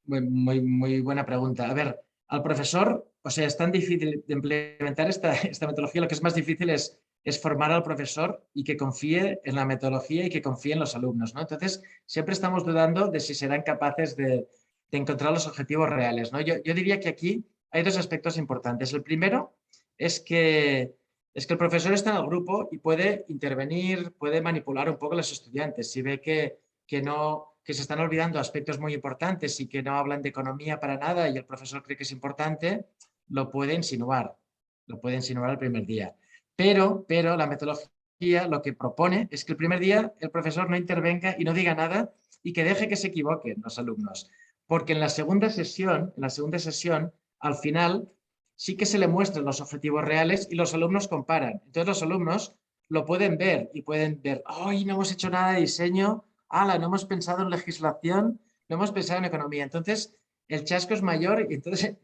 Muy buena pregunta. A ver, al profesor, o sea, es tan difícil de implementar esta metodología, lo que es más difícil es formar al profesor y que confíe en la metodología y que confíe en los alumnos, ¿no? Entonces, siempre estamos dudando de si serán capaces de encontrar los objetivos reales, ¿no? Yo diría que aquí hay dos aspectos importantes. El primero es que el profesor está en el grupo y puede intervenir, puede manipular un poco a los estudiantes. Si ve que se están olvidando aspectos muy importantes y que no hablan de economía para nada y el profesor cree que es importante, lo puede insinuar el primer día. Pero la metodología lo que propone es que el primer día el profesor no intervenga y no diga nada y que deje que se equivoquen los alumnos. Porque en la segunda sesión, al final, sí que se le muestran los objetivos reales y los alumnos comparan. Entonces los alumnos lo pueden ver y pueden ver, ¡ay, no hemos hecho nada de diseño! ¡Hala, no hemos pensado en legislación! No hemos pensado en economía. Entonces el chasco es mayor y entonces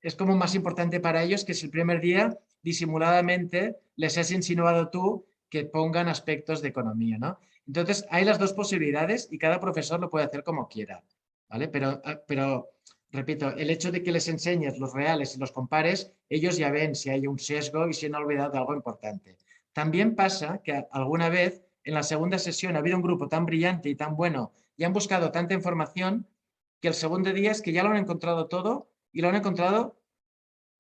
es como más importante para ellos que si el primer día disimuladamente les has insinuado tú que pongan aspectos de economía, ¿no? Entonces hay las dos posibilidades y cada profesor lo puede hacer como quiera, ¿vale? Pero repito, el hecho de que les enseñes los reales y los compares, ellos ya ven si hay un sesgo y si han olvidado de algo importante. También pasa que alguna vez en la segunda sesión ha habido un grupo tan brillante y tan bueno y han buscado tanta información que el segundo día es que ya lo han encontrado todo y lo han encontrado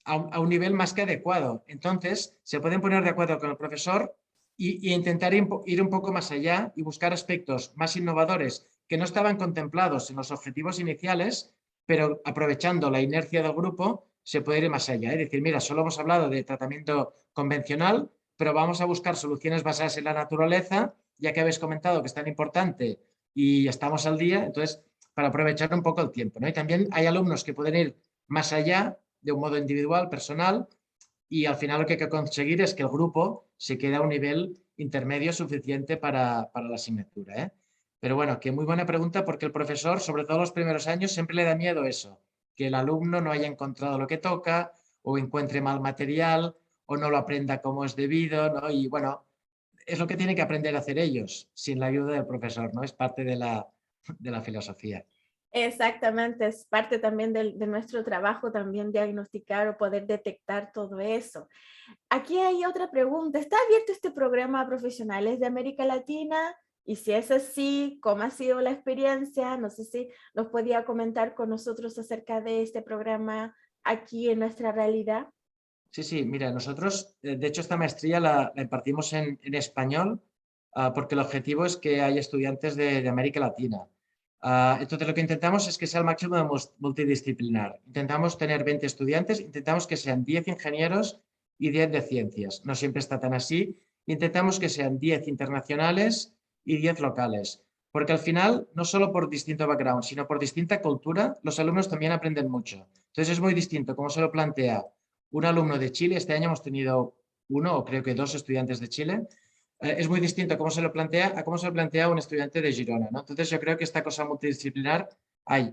a un nivel más que adecuado. Entonces, se pueden poner de acuerdo con el profesor y intentar ir un poco más allá y buscar aspectos más innovadores que no estaban contemplados en los objetivos iniciales, pero aprovechando la inercia del grupo se puede ir más allá. Es decir, mira, solo hemos hablado de tratamiento convencional, pero vamos a buscar soluciones basadas en la naturaleza, ya que habéis comentado que es tan importante y estamos al día, entonces, para aprovechar un poco el tiempo, ¿no? Y también hay alumnos que pueden ir más allá de un modo individual, personal, y al final lo que hay que conseguir es que el grupo se quede a un nivel intermedio suficiente para la asignatura, ¿eh? Pero bueno, que muy buena pregunta porque el profesor, sobre todo los primeros años, siempre le da miedo eso, que el alumno no haya encontrado lo que toca o encuentre mal material o no lo aprenda como es debido, ¿no? Y bueno, es lo que tienen que aprender a hacer ellos, sin la ayuda del profesor, ¿no? Es parte de la filosofía. Exactamente, es parte también de nuestro trabajo también diagnosticar o poder detectar todo eso. Aquí hay otra pregunta. ¿Está abierto este programa a profesionales de América Latina? Y si es así, ¿cómo ha sido la experiencia? No sé si nos podía comentar con nosotros acerca de este programa aquí en nuestra realidad. Sí, mira, nosotros, de hecho, esta maestría la impartimos en español porque el objetivo es que haya estudiantes de América Latina. Entonces, lo que intentamos es que sea el máximo multidisciplinar. Intentamos tener 20 estudiantes, intentamos que sean 10 ingenieros y 10 de ciencias. No siempre está tan así. Intentamos que sean 10 internacionales y 10 locales. Porque al final, no solo por distinto background, sino por distinta cultura, los alumnos también aprenden mucho. Entonces es muy distinto cómo se lo plantea un alumno de Chile. Este año hemos tenido uno o creo que dos estudiantes de Chile. Es muy distinto cómo se lo plantea a cómo se lo plantea un estudiante de Girona, ¿no? Entonces yo creo que esta cosa multidisciplinar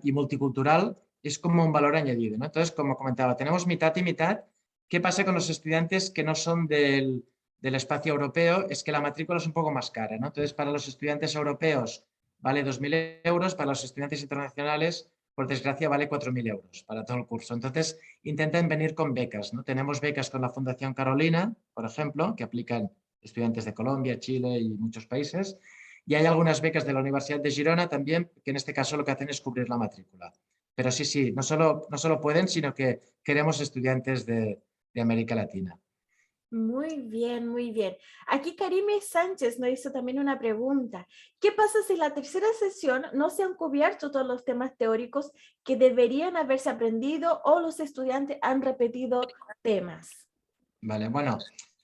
y multicultural es como un valor añadido, ¿no? Entonces, como comentaba, tenemos mitad y mitad. ¿Qué pasa con los estudiantes que no son del espacio europeo? Es que la matrícula es un poco más cara, ¿no? Entonces, para los estudiantes europeos vale 2.000 euros, para los estudiantes internacionales, por desgracia, vale 4.000 euros para todo el curso. Entonces, intentan venir con becas, ¿no? Tenemos becas con la Fundación Carolina, por ejemplo, que aplican estudiantes de Colombia, Chile y muchos países. Y hay algunas becas de la Universidad de Girona también, que en este caso lo que hacen es cubrir la matrícula. Pero sí, no solo pueden, sino que queremos estudiantes de América Latina. Muy bien, muy bien. Aquí Karime Sánchez nos hizo también una pregunta. ¿Qué pasa si en la tercera sesión no se han cubierto todos los temas teóricos que deberían haberse aprendido o los estudiantes han repetido temas? Vale, bueno,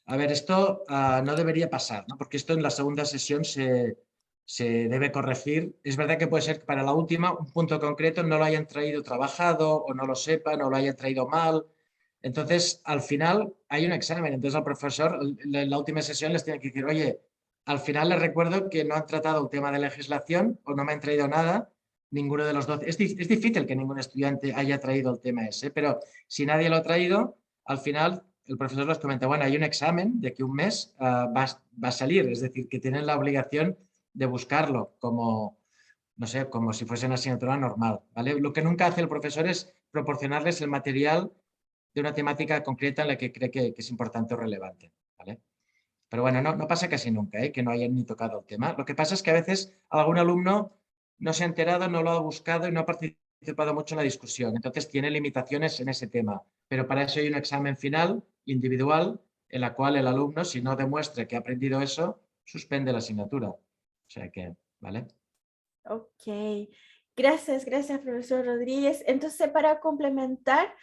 a ver, esto no debería pasar, ¿no? Porque esto en la segunda sesión se debe corregir. Es verdad que puede ser que para la última un punto concreto no lo hayan traído trabajado o no lo sepan o lo hayan traído mal. Entonces, al final hay un examen. Entonces, al profesor en la última sesión les tiene que decir, oye, al final les recuerdo que no han tratado el tema de legislación o no me han traído nada, ninguno de los 12. Es difícil que ningún estudiante haya traído el tema ese, pero si nadie lo ha traído, al final el profesor les comenta, bueno, hay un examen de que un mes va a salir, es decir, que tienen la obligación de buscarlo como, no sé, como si fuese una asignatura normal, ¿vale? Lo que nunca hace el profesor es proporcionarles el material de una temática concreta en la que cree que es importante o relevante, ¿vale? Pero bueno, no pasa casi nunca, que no hayan ni tocado el tema. Lo que pasa es que a veces algún alumno no se ha enterado, no lo ha buscado y no ha participado mucho en la discusión. Entonces tiene limitaciones en ese tema. Pero para eso hay un examen final individual en la cual el alumno, si no demuestra que ha aprendido eso, suspende la asignatura. O sea que, ¿vale? Ok. Gracias, profesor Rodríguez. Entonces, para complementar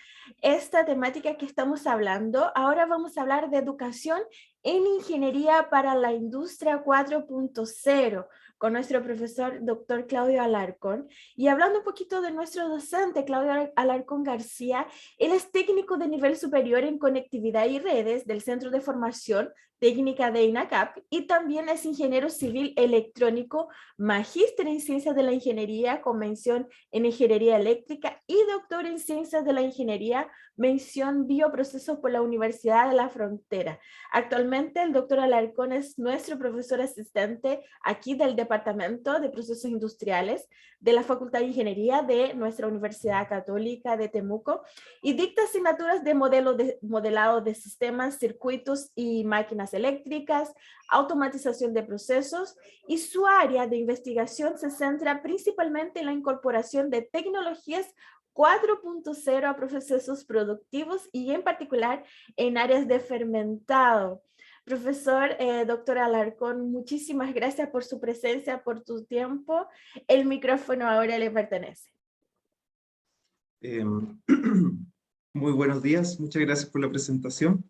esta temática que estamos hablando, ahora vamos a hablar de educación en ingeniería para la industria 4.0 con nuestro profesor doctor Claudio Alarcón. Y hablando un poquito de nuestro docente Claudio Alarcón García, él es técnico de nivel superior en conectividad y redes del Centro de Formación Técnica de INACAP y también es ingeniero civil electrónico, magíster en ciencias de la ingeniería con mención en ingeniería eléctrica y doctor en ciencias de la ingeniería, mención bioprocesos por la Universidad de la Frontera. Actualmente el doctor Alarcón es nuestro profesor asistente aquí del Departamento de Procesos Industriales de la Facultad de Ingeniería de nuestra Universidad Católica de Temuco y dicta asignaturas de modelado de sistemas, circuitos y máquinas eléctricas, automatización de procesos, y su área de investigación se centra principalmente en la incorporación de tecnologías 4.0 a procesos productivos y en particular en áreas de fermentado. Profesor, doctor Alarcón, muchísimas gracias por su presencia, por tu tiempo. El micrófono ahora le pertenece. Muy buenos días, muchas gracias por la presentación.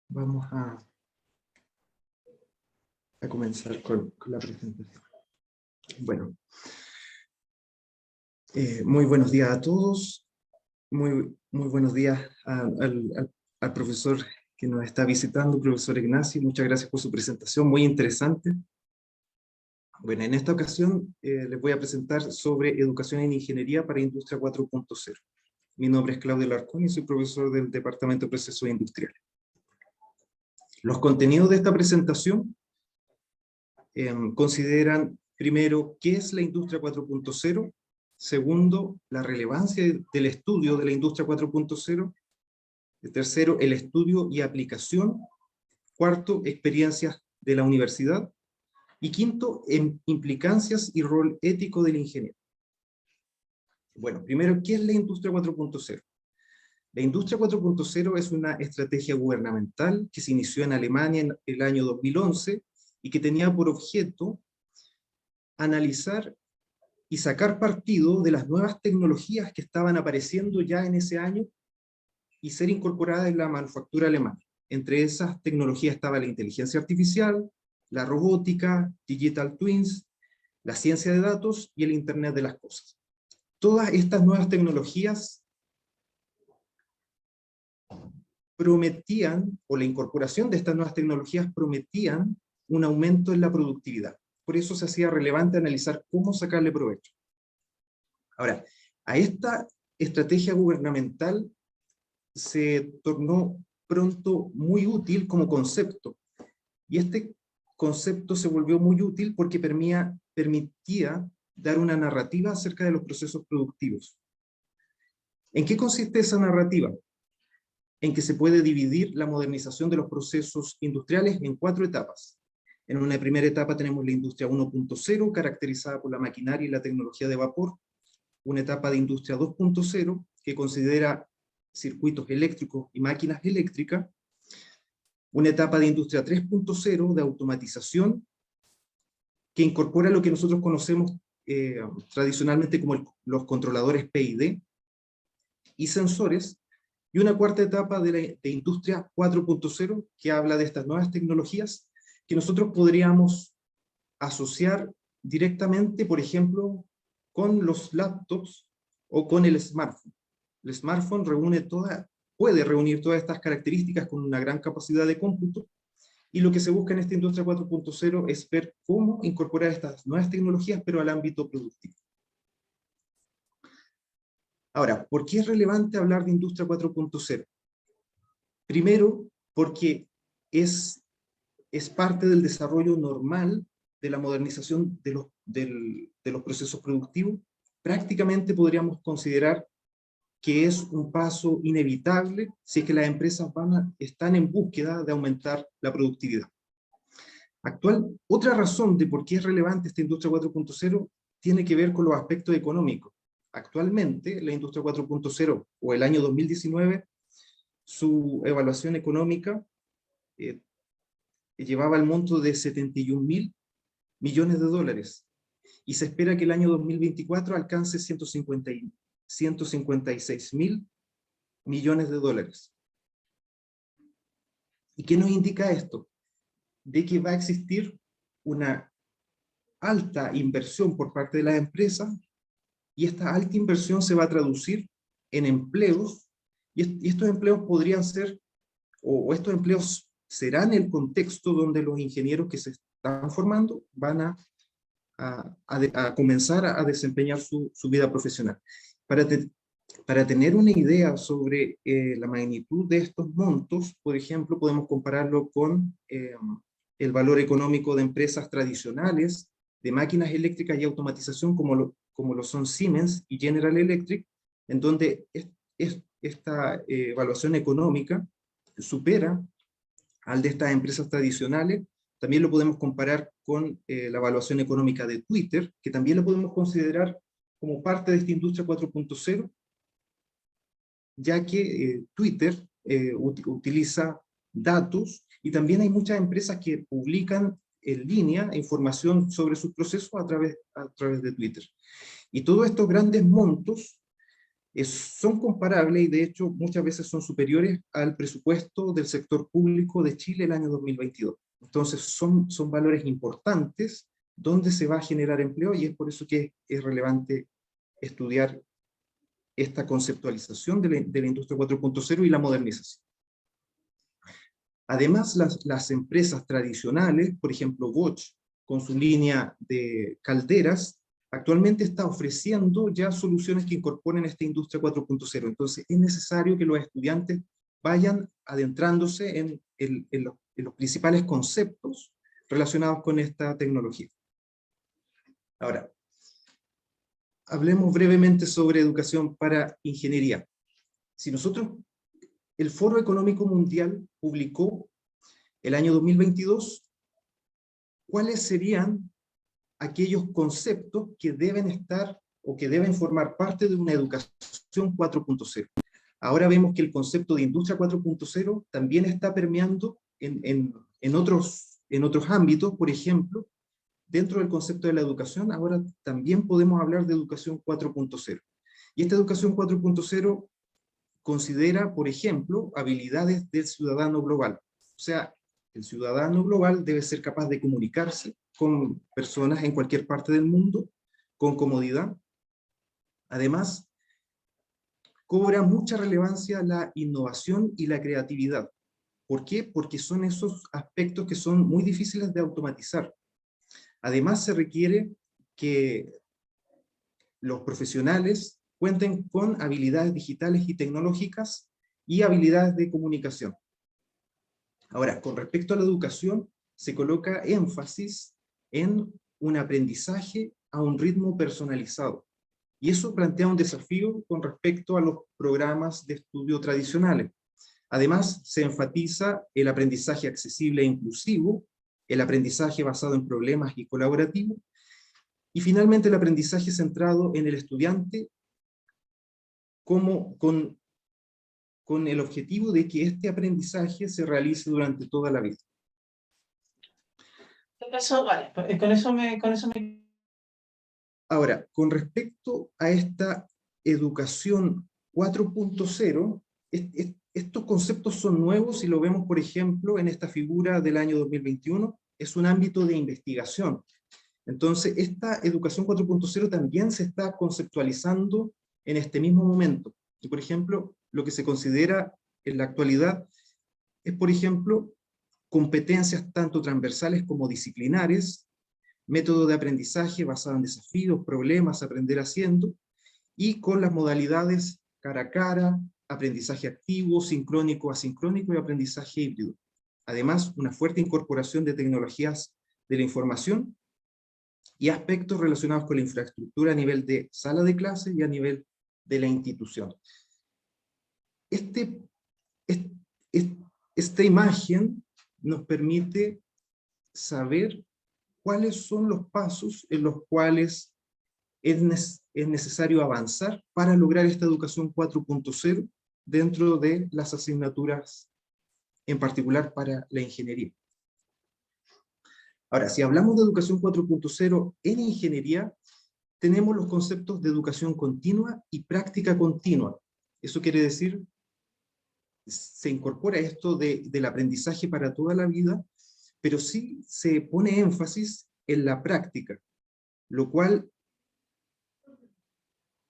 Vamos a comenzar con la presentación. Bueno, muy buenos días a todos, muy buenos días al profesor que nos está visitando, profesor Ignacio, muchas gracias por su presentación, muy interesante. Bueno, en esta ocasión les voy a presentar sobre educación en ingeniería para industria 4.0. Mi nombre es Claudio Alarcón y soy profesor del Departamento de Procesos Industriales. Los contenidos de esta presentación consideran, primero, qué es la industria 4.0, segundo, la relevancia del estudio de la industria 4.0, tercero, el estudio y aplicación, cuarto, experiencias de la universidad, y quinto, implicancias y rol ético del ingeniero. Bueno, primero, ¿qué es la industria 4.0? La industria 4.0 es una estrategia gubernamental que se inició en Alemania en el año 2011 y que tenía por objeto analizar y sacar partido de las nuevas tecnologías que estaban apareciendo ya en ese año y ser incorporadas en la manufactura alemana. Entre esas tecnologías estaba la inteligencia artificial, la robótica, digital twins, la ciencia de datos y el Internet de las cosas. Todas estas nuevas tecnologías prometían, o la incorporación de estas nuevas tecnologías prometían un aumento en la productividad. Por eso se hacía relevante analizar cómo sacarle provecho. Ahora, a esta estrategia gubernamental se tornó pronto muy útil como concepto. Y este concepto se volvió muy útil porque permitía dar una narrativa acerca de los procesos productivos. ¿En qué consiste esa narrativa? En que se puede dividir la modernización de los procesos industriales en 4 etapas. En una primera etapa tenemos la industria 1.0, caracterizada por la maquinaria y la tecnología de vapor. Una etapa de industria 2.0, que considera circuitos eléctricos y máquinas eléctricas. Una etapa de industria 3.0 de automatización, que incorpora lo que nosotros conocemos tradicionalmente como los controladores PID y sensores. Y una cuarta etapa de industria 4.0, que habla de estas nuevas tecnologías que nosotros podríamos asociar directamente, por ejemplo, con los laptops o con el smartphone. El smartphone puede reunir todas estas características con una gran capacidad de cómputo, y lo que se busca en esta industria 4.0 es ver cómo incorporar estas nuevas tecnologías, pero al ámbito productivo. Ahora, ¿por qué es relevante hablar de industria 4.0? Primero, porque es parte del desarrollo normal de la modernización de los procesos productivos. Prácticamente podríamos considerar que es un paso inevitable si es que las empresas están en búsqueda de aumentar la productividad. Otra razón de por qué es relevante esta industria 4.0 tiene que ver con los aspectos económicos. Actualmente, la industria 4.0, o el año 2019, su evaluación económica llevaba el monto de 71.000 millones de dólares, y se espera que el año 2024 alcance 156.000 millones de dólares. ¿Y qué nos indica esto? De que va a existir una alta inversión por parte de las empresas, y esta alta inversión se va a traducir en empleos, y estos empleos podrían ser, o estos empleos serán el contexto donde los ingenieros que se están formando van a comenzar a desempeñar su vida profesional. Para tener una idea sobre la magnitud de estos montos, por ejemplo, podemos compararlo con el valor económico de empresas tradicionales, de máquinas eléctricas y automatización, como lo son Siemens y General Electric, en donde esta evaluación económica supera al de estas empresas tradicionales. También lo podemos comparar con la evaluación económica de Twitter, que también lo podemos considerar como parte de esta industria 4.0, ya que Twitter utiliza datos, y también hay muchas empresas que publican en línea información sobre sus procesos a través de Twitter. Y todos estos grandes montos son comparables, y de hecho muchas veces son superiores al presupuesto del sector público de Chile el año 2022. Entonces son valores importantes donde se va a generar empleo, y es por eso que es relevante estudiar esta conceptualización de la industria 4.0 y la modernización. Además, las empresas tradicionales, por ejemplo Bosch, con su línea de calderas, actualmente está ofreciendo ya soluciones que incorporen esta industria 4.0. Entonces es necesario que los estudiantes vayan adentrándose en los principales conceptos relacionados con esta tecnología. Ahora, hablemos brevemente sobre educación para ingeniería. El Foro Económico Mundial publicó el año 2022 cuáles serían aquellos conceptos que deben estar o que deben formar parte de una educación 4.0. Ahora vemos que el concepto de industria 4.0 también está permeando en otros ámbitos. Por ejemplo, dentro del concepto de la educación, ahora también podemos hablar de educación 4.0. Y esta educación 4.0 considera, por ejemplo, habilidades del ciudadano global. O sea, el ciudadano global debe ser capaz de comunicarse, con personas en cualquier parte del mundo, con comodidad. Además, cobra mucha relevancia la innovación y la creatividad. ¿Por qué? Porque son esos aspectos que son muy difíciles de automatizar. Además, se requiere que los profesionales cuenten con habilidades digitales y tecnológicas y habilidades de comunicación. Ahora, con respecto a la educación, se coloca énfasis en un aprendizaje a un ritmo personalizado. Y eso plantea un desafío con respecto a los programas de estudio tradicionales. Además, se enfatiza el aprendizaje accesible e inclusivo, el aprendizaje basado en problemas y colaborativo, y finalmente el aprendizaje centrado en el estudiante con el objetivo de que este aprendizaje se realice durante toda la vida. Vale, con eso me... Ahora, con respecto a esta educación 4.0, estos conceptos son nuevos y lo vemos, por ejemplo, en esta figura del año 2021, es un ámbito de investigación. Entonces, esta educación 4.0 también se está conceptualizando en este mismo momento. Y, por ejemplo, lo que se considera en la actualidad es, por ejemplo, competencias tanto transversales como disciplinares, método de aprendizaje basado en desafíos, problemas, aprender haciendo, y con las modalidades cara a cara, aprendizaje activo, sincrónico, asincrónico y aprendizaje híbrido. Además, una fuerte incorporación de tecnologías de la información y aspectos relacionados con la infraestructura a nivel de sala de clase y a nivel de la institución. Esta imagen nos permite saber cuáles son los pasos en los cuales es necesario avanzar para lograr esta educación 4.0 dentro de las asignaturas, en particular para la ingeniería. Ahora, si hablamos de educación 4.0 en ingeniería, tenemos los conceptos de educación continua y práctica continua. Eso quiere decir, se incorpora esto del aprendizaje para toda la vida, pero sí se pone énfasis en la práctica, lo cual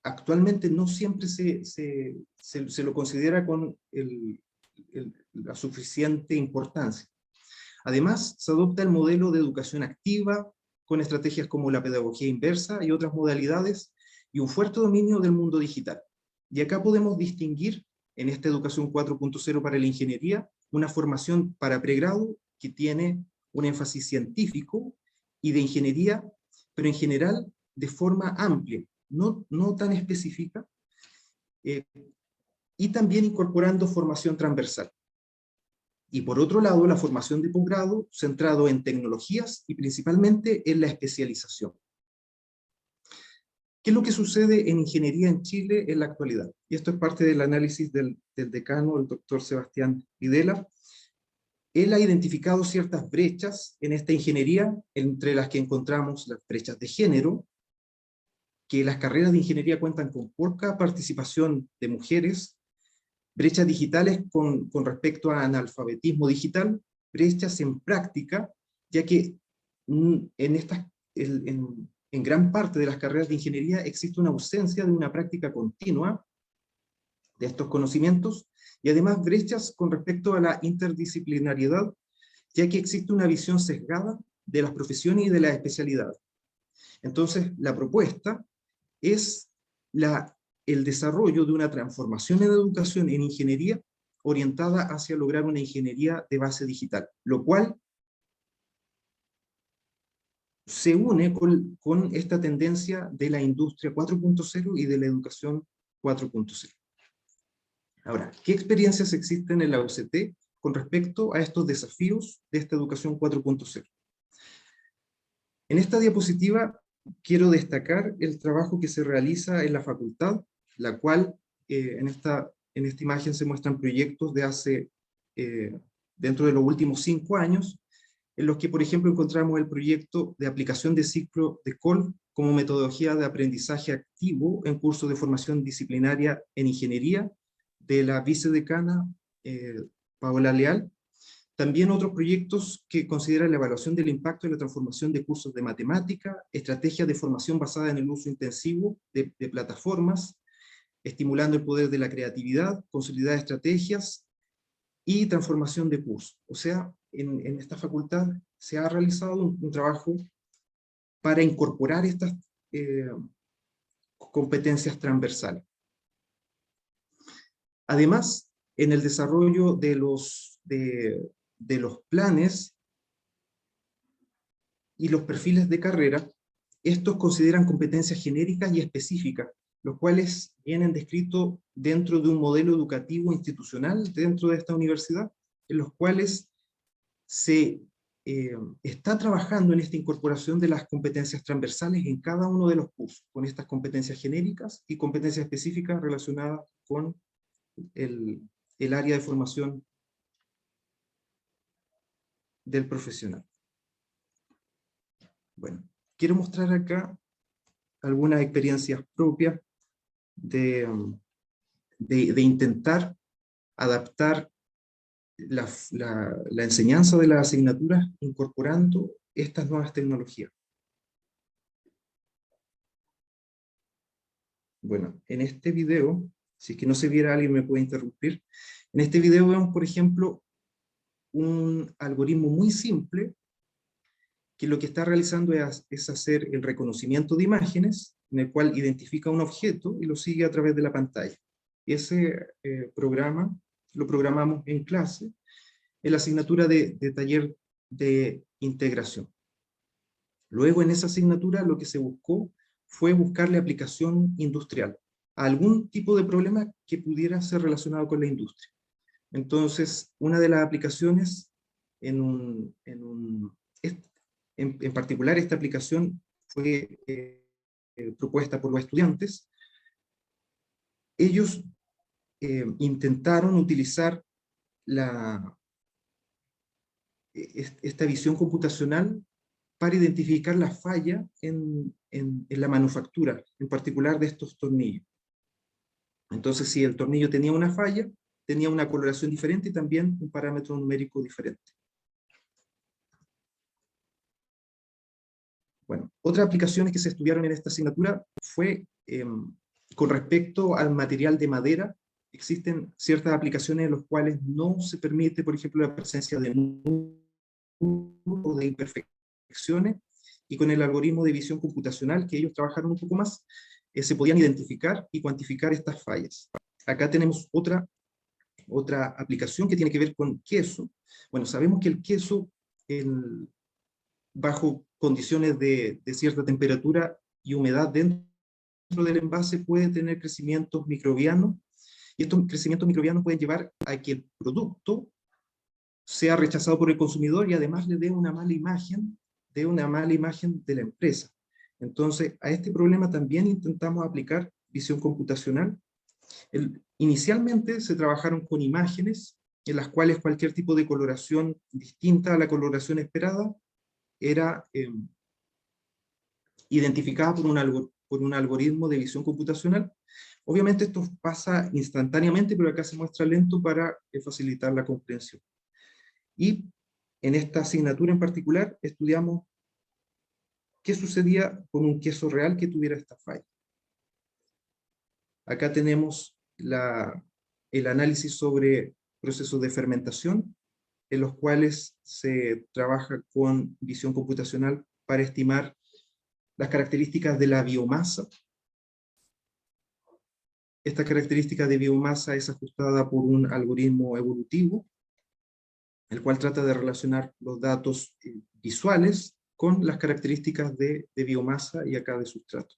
actualmente no siempre se lo considera con la suficiente importancia. Además, se adopta el modelo de educación activa, con estrategias como la pedagogía inversa y otras modalidades, y un fuerte dominio del mundo digital. Y acá podemos distinguir, en esta educación 4.0 para la ingeniería, una formación para pregrado que tiene un énfasis científico y de ingeniería, pero en general de forma amplia, no tan específica, y también incorporando formación transversal. Y por otro lado, la formación de posgrado centrado en tecnologías y principalmente en la especialización. ¿Qué es lo que sucede en ingeniería en Chile en la actualidad? Y esto es parte del análisis del decano, el doctor Sebastián Videla. Él ha identificado ciertas brechas en esta ingeniería, entre las que encontramos las brechas de género, que las carreras de ingeniería cuentan con poca participación de mujeres, brechas digitales con respecto a analfabetismo digital, brechas en práctica, ya que en gran parte de las carreras de ingeniería existe una ausencia de una práctica continua de estos conocimientos, y además brechas con respecto a la interdisciplinariedad, ya que existe una visión sesgada de las profesiones y de las especialidades. Entonces, la propuesta es el desarrollo de una transformación en educación en ingeniería orientada hacia lograr una ingeniería de base digital, lo cual se une con esta tendencia de la industria 4.0 y de la educación 4.0. Ahora, ¿qué experiencias existen en la UCT con respecto a estos desafíos de esta educación 4.0? En esta diapositiva quiero destacar el trabajo que se realiza en la facultad, la cual en esta imagen se muestran proyectos de hace, dentro de los últimos 5 años, en los que, por ejemplo, encontramos el proyecto de aplicación de ciclo de COL como metodología de aprendizaje activo en curso de formación disciplinaria en ingeniería, de la vicedecana Paola Leal. También otros proyectos que consideran la evaluación del impacto de la transformación de cursos de matemática, estrategias de formación basada en el uso intensivo de plataformas, estimulando el poder de la creatividad, consolidar estrategias y transformación de cursos. O sea, en esta facultad se ha realizado un trabajo para incorporar estas competencias transversales. Además, en el desarrollo de los planes y los perfiles de carrera, estos consideran competencias genéricas y específicas, los cuales vienen descritos dentro de un modelo educativo institucional dentro de esta universidad, en los cuales se está trabajando en esta incorporación de las competencias transversales en cada uno de los cursos, con estas competencias genéricas y competencias específicas relacionadas con el área de formación del profesional. Bueno, quiero mostrar acá algunas experiencias propias de intentar adaptar la enseñanza de las asignaturas incorporando estas nuevas tecnologías. Bueno, en este video, si es que no se viera, alguien me puede interrumpir. En este video vemos, por ejemplo, un algoritmo muy simple que lo que está realizando es hacer el reconocimiento de imágenes, en el cual identifica un objeto y lo sigue a través de la pantalla. Ese programa lo programamos en clase, en la asignatura de taller de integración. Luego en esa asignatura lo que se buscó fue buscarle aplicación industrial a algún tipo de problema que pudiera ser relacionado con la industria. Entonces, una de las aplicaciones, en particular esta aplicación fue propuesta por los estudiantes. Ellos intentaron utilizar esta visión computacional para identificar la falla en la manufactura, en particular de estos tornillos. Entonces, si el tornillo tenía una falla, tenía una coloración diferente y también un parámetro numérico diferente. Bueno, otras aplicaciones que se estudiaron en esta asignatura fue con respecto al material de madera. Existen ciertas aplicaciones en las cuales no se permite, por ejemplo, la presencia de nudos o de imperfecciones, y con el algoritmo de visión computacional que ellos trabajaron un poco más, se podían identificar y cuantificar estas fallas. Acá tenemos otra aplicación que tiene que ver con queso. Bueno, sabemos que el queso, bajo condiciones de cierta temperatura y humedad dentro del envase, puede tener crecimientos microbianos, y estos crecimientos microbianos pueden llevar a que el producto sea rechazado por el consumidor y además le dé una mala imagen de la empresa. Entonces, a este problema también intentamos aplicar visión computacional. Inicialmente se trabajaron con imágenes en las cuales cualquier tipo de coloración distinta a la coloración esperada era identificada por un algoritmo de visión computacional. Obviamente esto pasa instantáneamente, pero acá se muestra lento para facilitar la comprensión. Y en esta asignatura en particular estudiamos qué sucedía con un queso real que tuviera esta falla. Acá tenemos el análisis sobre procesos de fermentación, en los cuales se trabaja con visión computacional para estimar las características de la biomasa. Esta característica de biomasa es ajustada por un algoritmo evolutivo, el cual trata de relacionar los datos visuales con las características de biomasa y acá de sustrato.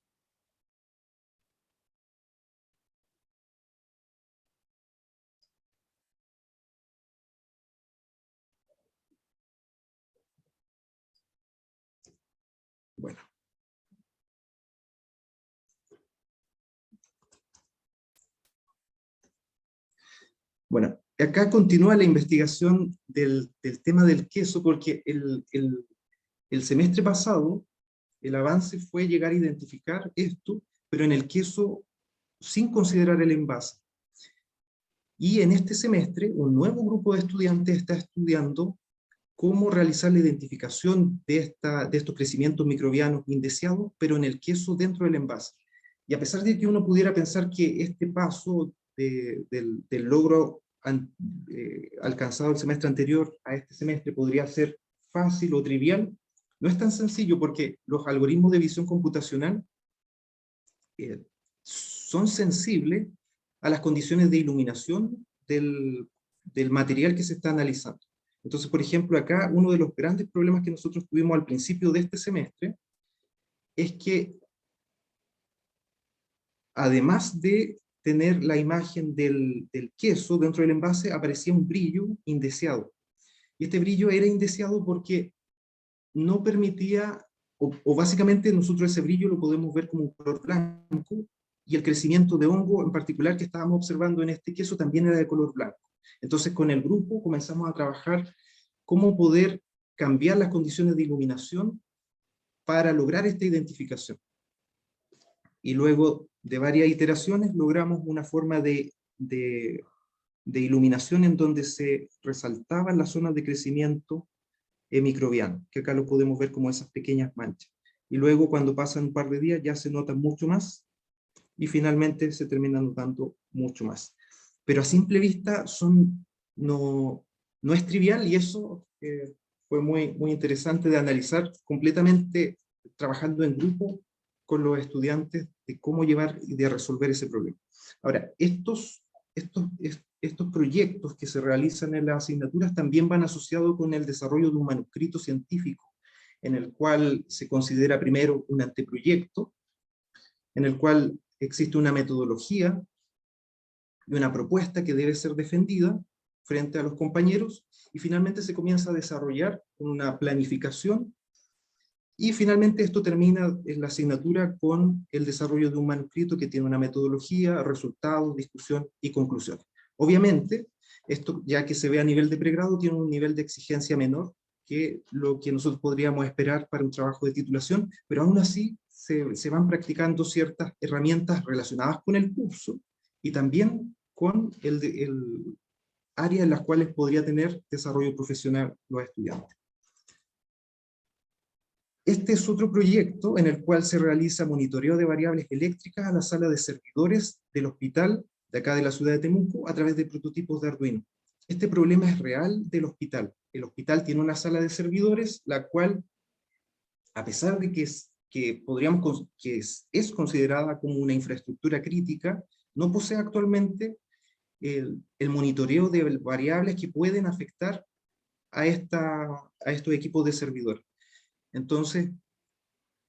Bueno. Bueno, acá continúa la investigación del tema del queso, porque el semestre pasado el avance fue llegar a identificar esto, pero en el queso sin considerar el envase. Y en este semestre, un nuevo grupo de estudiantes está estudiando cómo realizar la identificación de estos crecimientos microbianos indeseados, pero en el queso dentro del envase. Y a pesar de que uno pudiera pensar que este paso del logro alcanzado el semestre anterior a este semestre podría ser fácil o trivial, no es tan sencillo, porque los algoritmos de visión computacional son sensibles a las condiciones de iluminación del material que se está analizando. Entonces, por ejemplo, acá uno de los grandes problemas que nosotros tuvimos al principio de este semestre es que, además de tener la imagen del queso dentro del envase, aparecía un brillo indeseado. Y este brillo era indeseado porque no permitía, o básicamente nosotros ese brillo lo podemos ver como un color blanco, y el crecimiento de hongo en particular que estábamos observando en este queso también era de color blanco. Entonces, con el grupo comenzamos a trabajar cómo poder cambiar las condiciones de iluminación para lograr esta identificación. Y luego de varias iteraciones logramos una forma de iluminación en donde se resaltaban las zonas de crecimiento microbiano, que acá lo podemos ver como esas pequeñas manchas. Y luego, cuando pasan un par de días, ya se nota mucho más, y finalmente se termina notando mucho más. Pero a simple vista no es trivial, y eso fue muy interesante de analizar completamente, trabajando en grupo con los estudiantes, de cómo llevar y de resolver ese problema. Ahora, estos proyectos que se realizan en las asignaturas también van asociados con el desarrollo de un manuscrito científico, en el cual se considera primero un anteproyecto, en el cual existe una metodología y una propuesta que debe ser defendida frente a los compañeros, y finalmente se comienza a desarrollar una planificación, y finalmente esto termina en la asignatura con el desarrollo de un manuscrito que tiene una metodología, resultados, discusión y conclusión. Obviamente, esto, ya que se ve a nivel de pregrado, tiene un nivel de exigencia menor que lo que nosotros podríamos esperar para un trabajo de titulación, pero aún así se van practicando ciertas herramientas relacionadas con el curso y también con el área en las cuales podría tener desarrollo profesional los estudiantes. Este es otro proyecto en el cual se realiza monitoreo de variables eléctricas a la sala de servidores del hospital de acá de la ciudad de Temuco a través de prototipos de Arduino. Este problema es real del hospital. El hospital tiene una sala de servidores, la cual, a pesar de que es considerada como una infraestructura crítica, no posee actualmente el monitoreo de variables que pueden afectar a estos equipos de servidor. Entonces,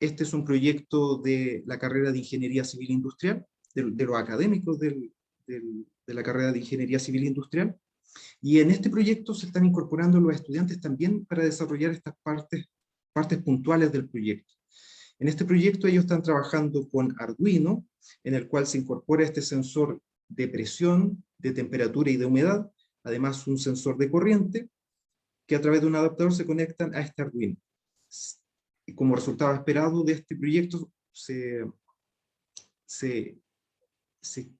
este es un proyecto de la carrera de Ingeniería Civil Industrial, de los académicos de la carrera de Ingeniería Civil Industrial, y en este proyecto se están incorporando los estudiantes también para desarrollar estas partes puntuales del proyecto. En este proyecto ellos están trabajando con Arduino, en el cual se incorpora este sensor de presión, de temperatura y de humedad, además un sensor de corriente, que a través de un adaptador se conectan a este Arduino. Y como resultado esperado de este proyecto, se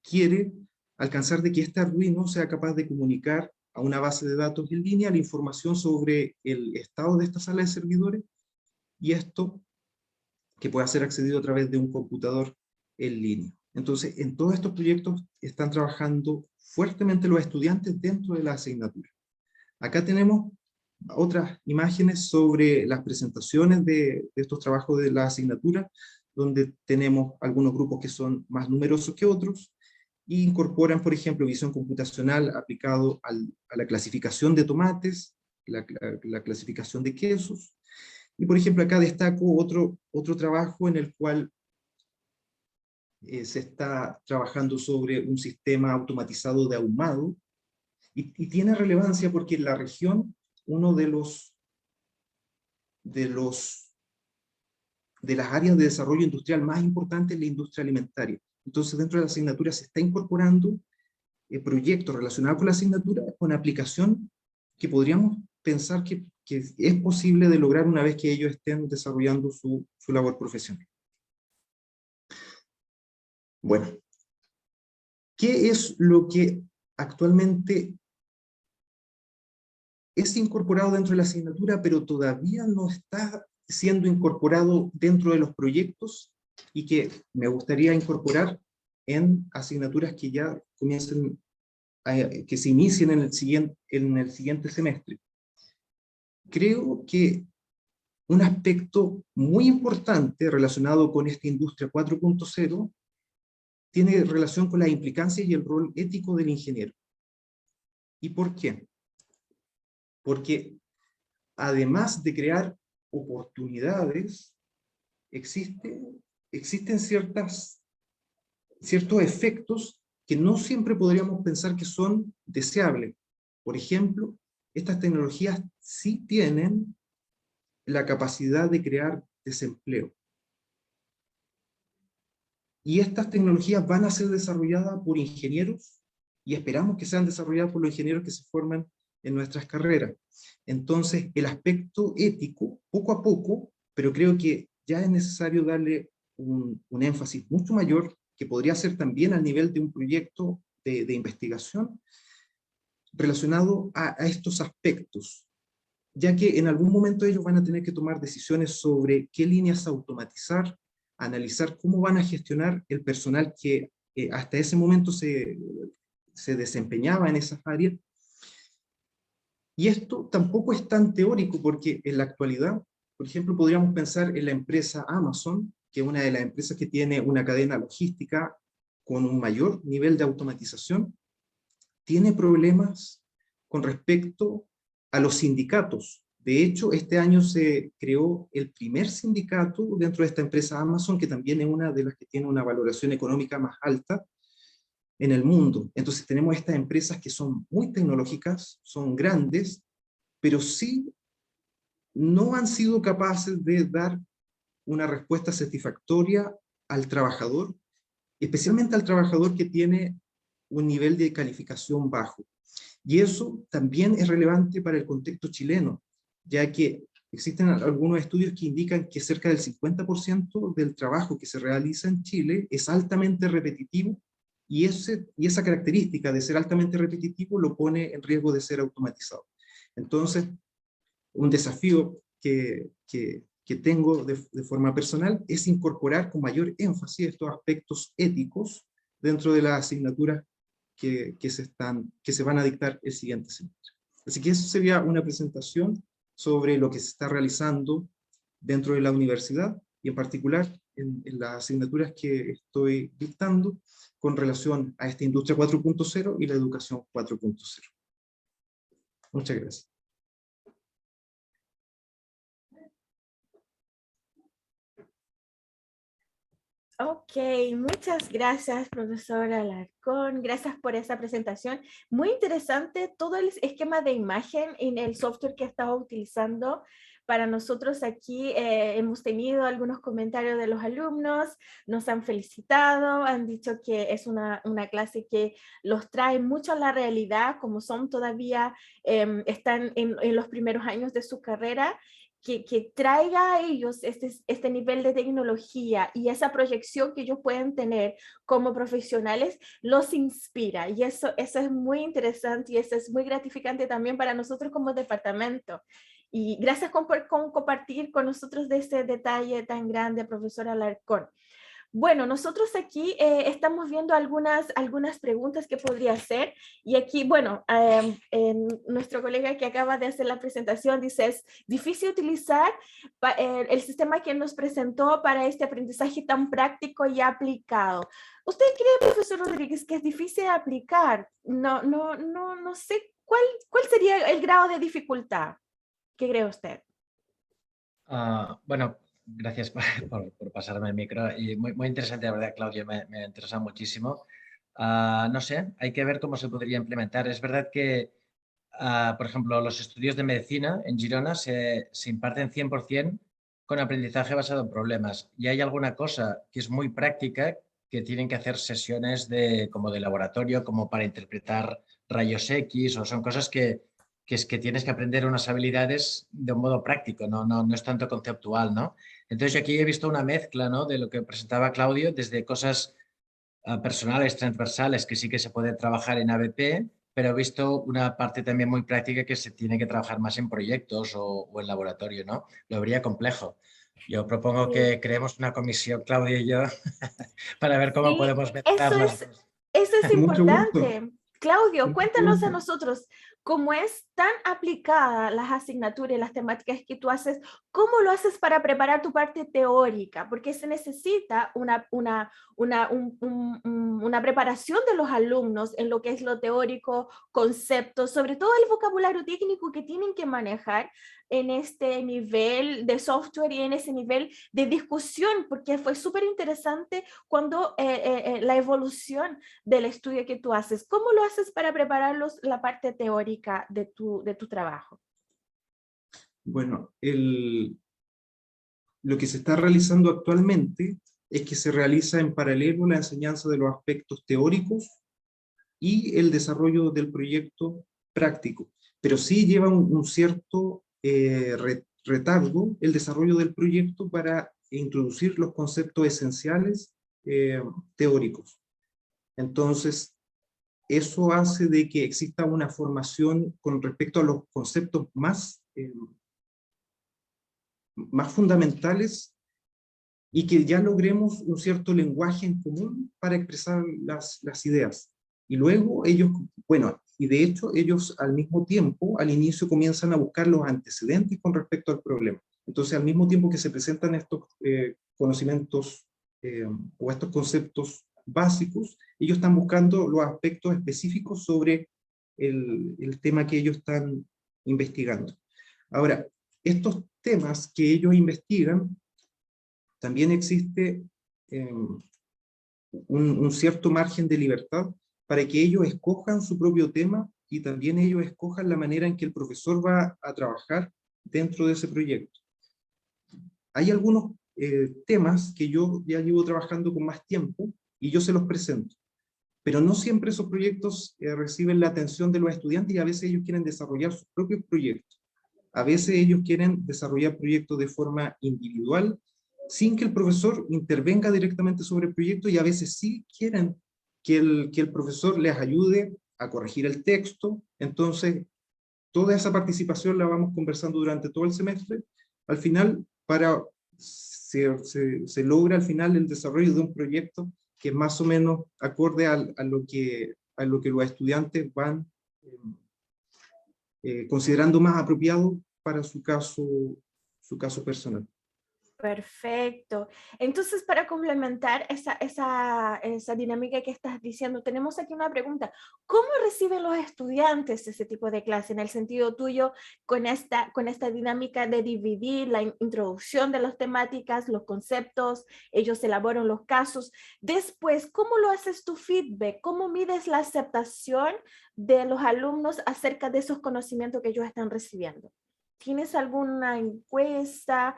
quiere alcanzar de que este Arduino sea capaz de comunicar a una base de datos en línea la información sobre el estado de esta sala de servidores, y esto que pueda ser accedido a través de un computador en línea. Entonces, en todos estos proyectos están trabajando fuertemente los estudiantes dentro de la asignatura. Acá tenemos otras imágenes sobre las presentaciones de estos trabajos de la asignatura, donde tenemos algunos grupos que son más numerosos que otros, e incorporan, por ejemplo, visión computacional aplicado a la clasificación de tomates, la clasificación de quesos. Y por ejemplo, acá destaco otro trabajo en el cual se está trabajando sobre un sistema automatizado de ahumado, y tiene relevancia porque en la región uno de las áreas de desarrollo industrial más importantes es la industria alimentaria. Entonces, dentro de la asignatura se está incorporando proyectos relacionados con la asignatura, con aplicación que podríamos pensar que es posible de lograr una vez que ellos estén desarrollando su labor profesional. Bueno, ¿qué es lo que actualmente es incorporado dentro de la asignatura, pero todavía no está siendo incorporado dentro de los proyectos y que me gustaría incorporar en asignaturas que ya comiencen, que se inicien en el siguiente semestre. Creo que un aspecto muy importante relacionado con esta industria 4.0 tiene relación con la implicancia y el rol ético del ingeniero. ¿Y por qué? Porque además de crear oportunidades, existen ciertos efectos que no siempre podríamos pensar que son deseables. Por ejemplo, estas tecnologías sí tienen la capacidad de crear desempleo. Y estas tecnologías van a ser desarrolladas por ingenieros y esperamos que sean desarrolladas por los ingenieros que se forman en nuestras carreras. Entonces, el aspecto ético, poco a poco, pero creo que ya es necesario darle un énfasis mucho mayor, que podría ser también al nivel de un proyecto de investigación relacionado a estos aspectos, ya que en algún momento ellos van a tener que tomar decisiones sobre qué líneas automatizar, analizar cómo van a gestionar el personal que hasta ese momento se desempeñaba en esas áreas. Y esto tampoco es tan teórico, porque en la actualidad, por ejemplo, podríamos pensar en la empresa Amazon, que es una de las empresas que tiene una cadena logística con un mayor nivel de automatización, tiene problemas con respecto a los sindicatos. De hecho, este año se creó el primer sindicato dentro de esta empresa Amazon, que también es una de las que tiene una valoración económica más alta en el mundo. Entonces tenemos estas empresas que son muy tecnológicas, son grandes, pero sí no han sido capaces de dar una respuesta satisfactoria al trabajador, especialmente al trabajador que tiene un nivel de calificación bajo. Y eso también es relevante para el contexto chileno, ya que existen algunos estudios que indican que cerca del 50% del trabajo que se realiza en Chile es altamente repetitivo, y esa característica de ser altamente repetitivo lo pone en riesgo de ser automatizado. Entonces, un desafío que tengo de forma personal es incorporar con mayor énfasis estos aspectos éticos dentro de las asignaturas que se van a dictar el siguiente semestre. Así que eso sería una presentación sobre lo que se está realizando dentro de la universidad, y en particular en las asignaturas que estoy dictando con relación a esta industria 4.0 y la educación 4.0. Muchas gracias. Ok, muchas gracias, profesora Alarcón. Gracias por esa presentación. Muy interesante todo el esquema de imagen en el software que estaba utilizando. Para nosotros aquí hemos tenido algunos comentarios de los alumnos, nos han felicitado, han dicho que es una clase que los trae mucho a la realidad, como son todavía, están en los primeros años de su carrera. Que traiga a ellos este nivel de tecnología y esa proyección que ellos pueden tener como profesionales, los inspira. Y eso es muy interesante y eso es muy gratificante también para nosotros como departamento. Y gracias por compartir con nosotros de este detalle tan grande, profesora Alarcón. Bueno, nosotros aquí estamos viendo algunas preguntas que podría hacer, y aquí, bueno, nuestro colega que acaba de hacer la presentación dice, es difícil utilizar el sistema que nos presentó para este aprendizaje tan práctico y aplicado. ¿Usted cree, profesor Rodríguez, que es difícil de aplicar? No sé, ¿cuál sería el grado de dificultad? ¿Qué cree usted? Bueno, gracias por pasarme el micro. Y muy interesante, la verdad, Claudia, me interesa muchísimo. No sé, hay que ver cómo se podría implementar. Es verdad que, por ejemplo, los estudios de medicina en Girona se imparten 100% con aprendizaje basado en problemas. Y hay alguna cosa que es muy práctica, que tienen que hacer sesiones como de laboratorio, como para interpretar rayos X, o son cosas que es que tienes que aprender unas habilidades de un modo práctico, no es tanto conceptual, ¿no? Entonces yo aquí he visto una mezcla, ¿no?, de lo que presentaba Claudio, desde cosas personales, transversales, que sí que se puede trabajar en ABP, pero he visto una parte también muy práctica que se tiene que trabajar más en proyectos o en laboratorio, ¿no? Lo vería complejo. Yo propongo Sí. que creemos una comisión, Claudia y yo, para ver cómo Sí, podemos mezclar las dos. eso es Con mucho gusto. importante. Claudio, Con mucho cuéntanos a gusto. nosotros, cómo es tan aplicada las asignaturas y las temáticas que tú haces, ¿cómo lo haces para preparar tu parte teórica? Porque se necesita una preparación de los alumnos en lo que es lo teórico, conceptos, sobre todo el vocabulario técnico que tienen que manejar en este nivel de software y en ese nivel de discusión, porque fue súper interesante cuando la evolución del estudio que tú haces. ¿Cómo lo haces para prepararlos la parte teórica de tu trabajo? Bueno, lo que se está realizando actualmente es que se realiza en paralelo la enseñanza de los aspectos teóricos y el desarrollo del proyecto práctico, pero sí lleva un cierto retardo el desarrollo del proyecto para introducir los conceptos esenciales teóricos. Entonces, eso hace de que exista una formación con respecto a los conceptos más fundamentales y que ya logremos un cierto lenguaje en común para expresar las ideas. Y luego ellos, bueno, y de hecho ellos al mismo tiempo, al inicio comienzan a buscar los antecedentes con respecto al problema. Entonces al mismo tiempo que se presentan estos conocimientos o estos conceptos básicos, ellos están buscando los aspectos específicos sobre el tema que ellos están investigando. Ahora, estos temas que ellos investigan, también existe un cierto margen de libertad para que ellos escojan su propio tema y también ellos escojan la manera en que el profesor va a trabajar dentro de ese proyecto. Hay algunos temas que yo ya llevo trabajando con más tiempo y yo se los presento, pero no siempre esos proyectos reciben la atención de los estudiantes y a veces ellos quieren desarrollar sus propios proyectos. A veces ellos quieren desarrollar proyectos de forma individual, sin que el profesor intervenga directamente sobre el proyecto, y a veces sí quieren que el profesor les ayude a corregir el texto. Entonces, toda esa participación la vamos conversando durante todo el semestre. Al final, se logra al final el desarrollo de un proyecto que es más o menos acorde a lo que los estudiantes van considerando más apropiado para su caso personal. Perfecto. Entonces, para complementar esa dinámica que estás diciendo, tenemos aquí una pregunta. ¿Cómo reciben los estudiantes ese tipo de clase? En el sentido tuyo, con esta dinámica de dividir la introducción de las temáticas, los conceptos, ellos elaboran los casos. Después, ¿cómo lo haces tu feedback? ¿Cómo mides la aceptación de los alumnos acerca de esos conocimientos que ellos están recibiendo? ¿Tienes alguna encuesta?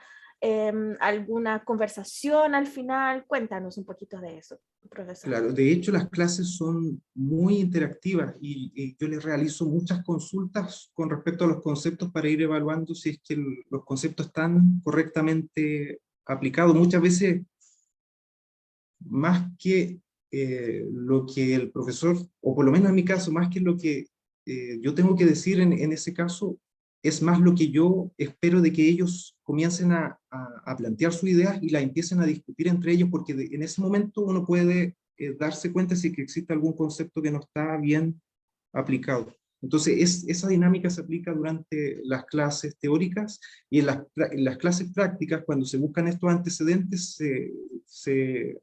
¿Alguna conversación al final? Cuéntanos un poquito de eso, profesor. Claro, de hecho las clases son muy interactivas y yo les realizo muchas consultas con respecto a los conceptos para ir evaluando si es que los conceptos están correctamente aplicados. Muchas veces, más que lo que el profesor, o por lo menos en mi caso, más que lo que yo tengo que decir en ese caso, es más lo que yo espero de que ellos comiencen a plantear sus ideas y la empiecen a discutir entre ellos, porque en ese momento uno puede darse cuenta si que existe algún concepto que no está bien aplicado. Entonces, esa dinámica se aplica durante las clases teóricas, y en las clases prácticas, cuando se buscan estos antecedentes, de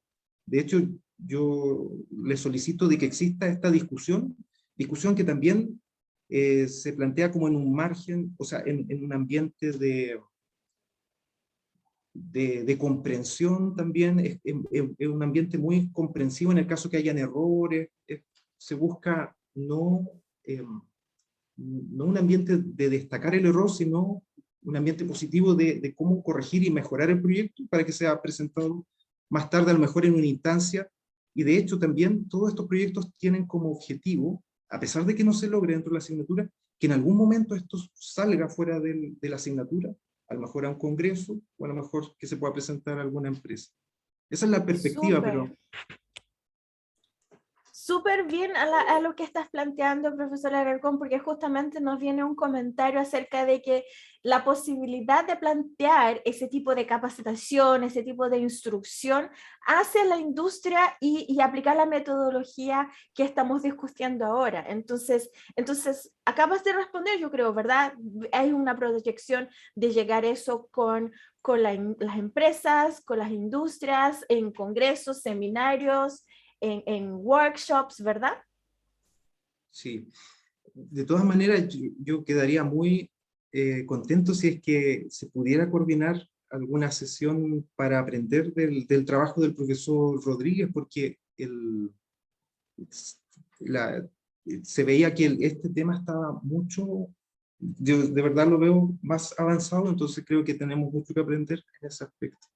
hecho, yo les solicito de que exista esta discusión que también se plantea como en un margen, o sea, en un ambiente de comprensión también, es un ambiente muy comprensivo en el caso que hayan errores. Se busca no un ambiente de destacar el error, sino un ambiente positivo de cómo corregir y mejorar el proyecto para que sea presentado más tarde, a lo mejor en una instancia. Y de hecho también todos estos proyectos tienen como objetivo, a pesar de que no se logre dentro de la asignatura, que en algún momento esto salga fuera de la asignatura, a lo mejor a un congreso, o a lo mejor que se pueda presentar a alguna empresa. Esa es la perspectiva, Súper. pero súper bien a lo que estás planteando, profesor Alarcón, porque justamente nos viene un comentario acerca de que la posibilidad de plantear ese tipo de capacitación, ese tipo de instrucción hacia la industria y aplicar la metodología que estamos discutiendo ahora. Entonces, acabas de responder, yo creo, ¿verdad? Hay una proyección de llegar a eso con las empresas, con las industrias, en congresos, seminarios, en workshops, ¿verdad? Sí. De todas maneras, yo quedaría muy contento si es que se pudiera coordinar alguna sesión para aprender del trabajo del profesor Rodríguez, porque se veía que este tema estaba mucho, yo de verdad lo veo más avanzado, entonces creo que tenemos mucho que aprender en ese aspecto.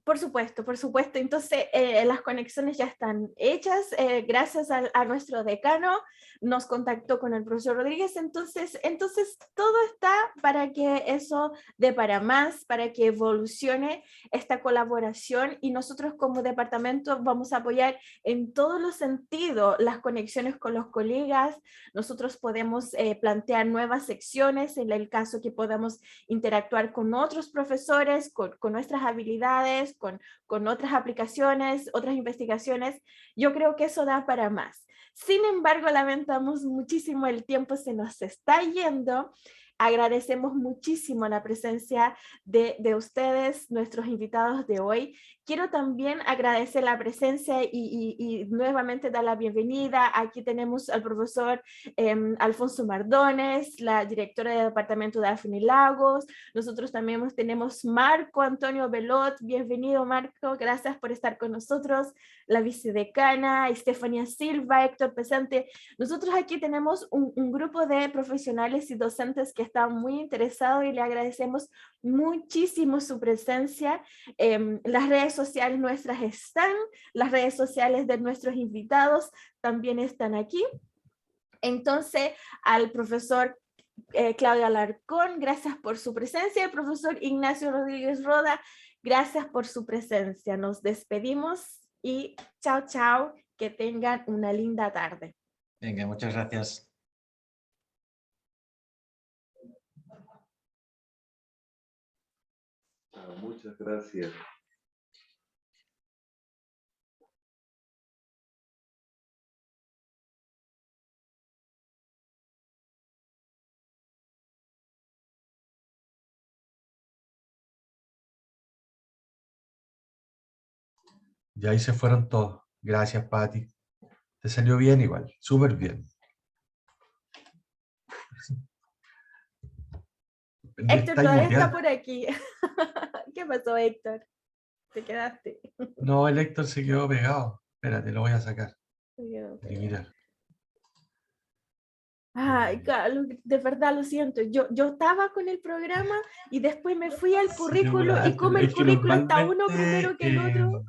Por supuesto, por supuesto. Entonces, las conexiones ya están hechas. Gracias a nuestro decano, nos contactó con el profesor Rodríguez. Entonces todo está para que eso dé para más, para que evolucione esta colaboración, y nosotros como departamento vamos a apoyar en todos los sentidos las conexiones con los colegas. Nosotros podemos plantear nuevas secciones en el caso que podamos interactuar con otros profesores, con nuestras habilidades, con otras aplicaciones, otras investigaciones. Yo creo que eso da para más. Sin embargo, lamentamos muchísimo, el tiempo se nos está yendo. Agradecemos muchísimo la presencia de ustedes, nuestros invitados de hoy. Quiero también agradecer la presencia y nuevamente dar la bienvenida. Aquí tenemos al profesor Alfonso Mardones, la directora del Departamento de Daphne Lagos. Nosotros también tenemos Marco Antonio Belot. Bienvenido, Marco. Gracias por estar con nosotros. La vicedecana, Estefanía Silva, Héctor Pesante. Nosotros aquí tenemos un grupo de profesionales y docentes que están muy interesados y le agradecemos muchísimo su presencia. Las redes sociales nuestras están, las redes sociales de nuestros invitados también están aquí. Entonces, al profesor Claudio Alarcón, gracias por su presencia. El profesor Ignacio Rodríguez Roda, gracias por su presencia. Nos despedimos y chao, chao. Que tengan una linda tarde. Venga, muchas gracias. Muchas gracias. Y ahí se fueron todos. Gracias, Pati. Te salió bien igual, súper bien. Héctor todavía está por aquí. ¿Qué pasó, Héctor? ¿Te quedaste? No, el Héctor se quedó pegado. Espérate, lo voy a sacar. Mira. Ay, Carlos, de verdad lo siento. Yo estaba con el programa y después me fui al currículo y como el currículo está uno primero que el otro.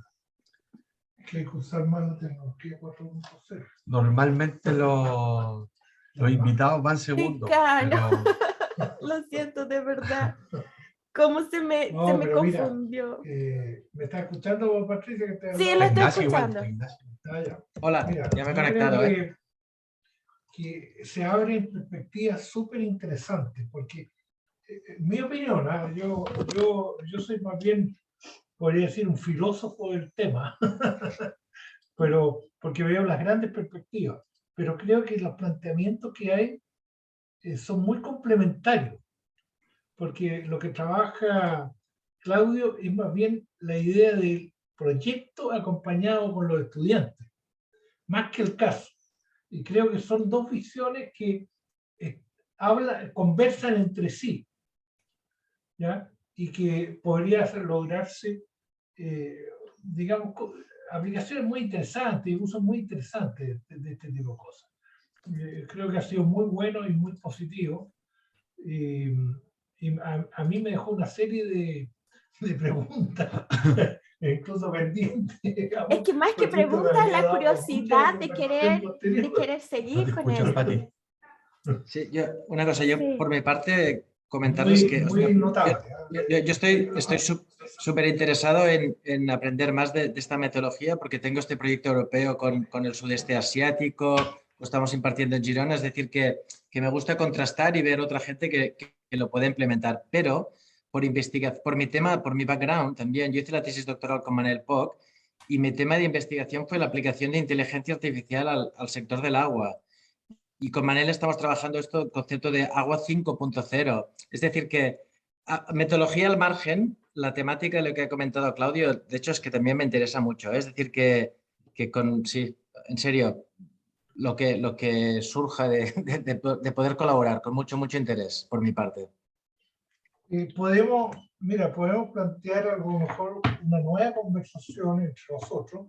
Que usar más la tecnología 4.0. Normalmente los invitados van segundos. Pero... Lo siento, de verdad. ¿Cómo se me confundió? Mira, ¿me está escuchando, Patricia? Sí, lo estoy escuchando. Hola, mira, ya me he conectado. Que se abren perspectivas súper interesantes, porque mi opinión, yo soy más bien, podría decir, un filósofo del tema, pero porque veo las grandes perspectivas, pero creo que los planteamientos que hay son muy complementarios, porque lo que trabaja Claudio es más bien la idea del proyecto acompañado con los estudiantes, más que el caso. Y creo que son dos visiones que conversan entre sí, ¿ya? Y que podría lograrse, digamos, aplicaciones muy interesantes y usos muy interesantes de este tipo de cosas. Creo que ha sido muy bueno y muy positivo. Y a mí me dejó una serie de preguntas, incluso pendientes. Es que más que preguntas, la curiosidad de querer seguir con esto. Sí, una cosa, yo por mi parte comentarles que muy notable. yo estoy súper interesado en aprender más de esta metodología porque tengo este proyecto europeo con el sudeste asiático, lo estamos impartiendo en Girona, es decir, que me gusta contrastar y ver otra gente que lo puede implementar, pero por mi tema, por mi background también, yo hice la tesis doctoral con Manel Poch y mi tema de investigación fue la aplicación de inteligencia artificial al sector del agua. Y con Manel estamos trabajando el concepto de agua 5.0. Es decir, que metodología al margen, la temática de lo que ha comentado Claudio, de hecho es que también me interesa mucho. Es decir, que sí, en serio, lo que surja de poder colaborar con mucho interés por mi parte. Podemos plantear a lo mejor una nueva conversación entre nosotros,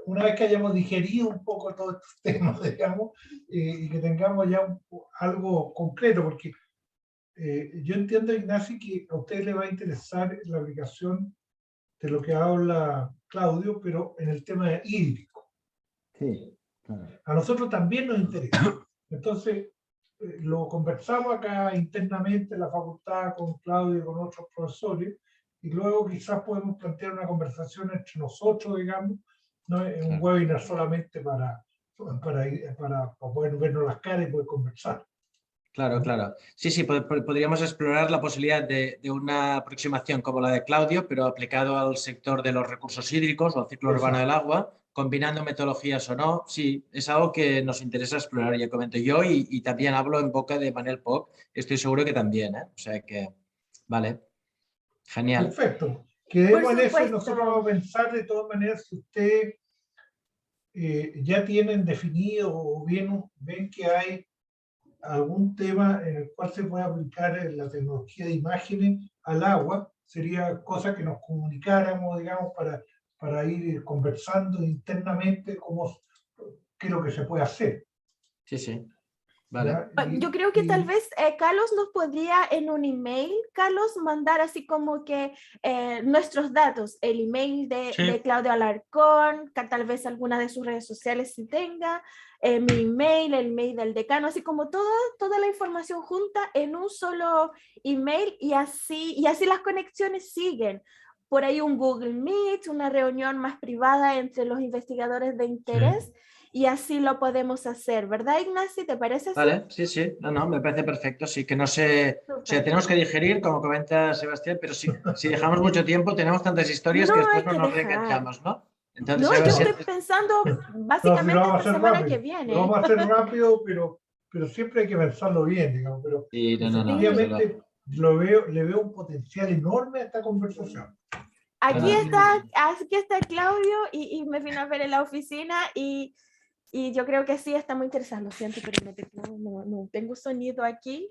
una vez que hayamos digerido un poco todos estos temas, digamos, y que tengamos ya algo concreto, porque yo entiendo, Ignacio, que a usted le va a interesar la aplicación de lo que habla Claudio, pero en el tema hídrico. Sí, claro. A nosotros también nos interesa. Entonces, lo conversamos acá internamente en la facultad con Claudio y con otros profesores, y luego quizás podemos plantear una conversación entre nosotros, digamos, ¿no? En un webinar solamente para poder vernos las caras y poder conversar. Claro. Sí, podríamos explorar la posibilidad de una aproximación como la de Claudio, pero aplicado al sector de los recursos hídricos o al ciclo urbano del agua, combinando metodologías o no. Sí, es algo que nos interesa explorar, ya comento yo, y también hablo en boca de Manel Poch, estoy seguro que también, ¿eh? O sea que, vale, genial. Perfecto. Quedemos en eso y nosotros vamos a pensar de todas maneras si usted ya tienen definido o bien ven que hay algún tema en el cual se puede aplicar la tecnología de imágenes al agua, sería cosa que nos comunicáramos, digamos, para ir conversando internamente qué es lo que se puede hacer. Sí, vale. Yo creo que tal vez Carlos nos podría en un email, Carlos, mandar así como que nuestros datos, el email de Claudio Alarcón, tal vez alguna de sus redes sociales si tenga, mi email, el email del decano, así como toda la información junta en un solo email y así las conexiones siguen. Por ahí un Google Meet, una reunión más privada entre los investigadores de interés. Sí. Y así lo podemos hacer, ¿verdad, Ignacio? ¿Te parece así? Vale, sí. No, me parece perfecto. Sí, que no sé. O sea, tenemos que digerir, como comenta Sebastián, pero si dejamos mucho tiempo, tenemos tantas historias que después no nos reenganchamos, ¿no? Entonces, no, yo estoy pensando básicamente esta semana que viene. Lo vamos a hacer rápido, pero siempre hay que pensarlo bien, digamos. Pero efectivamente le veo un potencial enorme a esta conversación. Aquí está Claudio y me vino a ver en la oficina y yo creo que sí, está muy interesante. Lo siento, pero no tengo sonido aquí.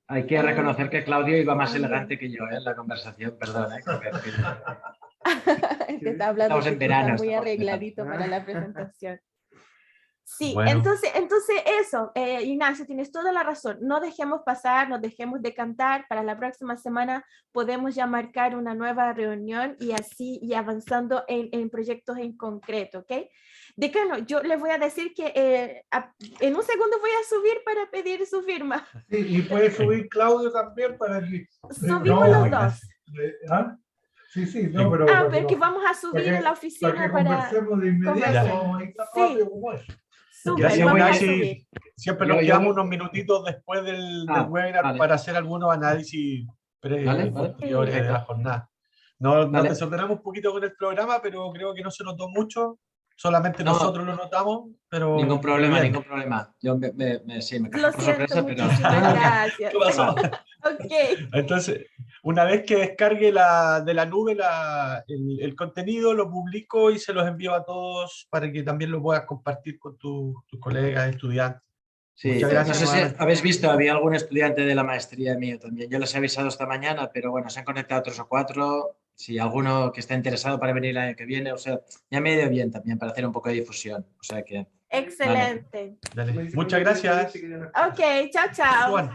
Hay que reconocer que Claudio iba más elegante que yo en la conversación, perdón. Que está hablando estamos en verano. Muy arregladito para la presentación. Sí, bueno. entonces eso, Ignacio, tienes toda la razón. No dejemos pasar, no dejemos de cantar. Para la próxima semana podemos ya marcar una nueva reunión y así y avanzando en proyectos en concreto, ¿ok? Decano, yo les voy a decir que en un segundo voy a subir para pedir su firma. Sí, y puede subir Claudio también para que... Subimos los dos. ¿Ah? Sí, no, pero... pero que vamos a subir a la oficina para que conversemos de inmediato. Sí. Gracias, Ignacio. Siempre nos quedamos unos minutitos después del webinar para hacer algunos análisis posteriores de la jornada. Nos desordenamos un poquito con el programa, pero creo que no se notó mucho. Solamente nosotros lo notamos, pero... Ningún problema. Yo me lo siento, sorpresa, muchísimas gracias. ¿Qué pasó? Ok. Entonces, una vez que descargue de la nube el contenido, lo publico y se los envío a todos para que también lo puedas compartir con tus colegas, estudiantes. Sí, muchas gracias. No sé si habéis visto, había algún estudiante de la maestría mío también. Yo les he avisado esta mañana, pero bueno, se han conectado 3 o 4. Si alguno que está interesado para venir el año que viene, o sea, ya me ha ido bien también para hacer un poco de difusión. O sea que... Excelente. Dale. Muchas gracias. Ok, chao.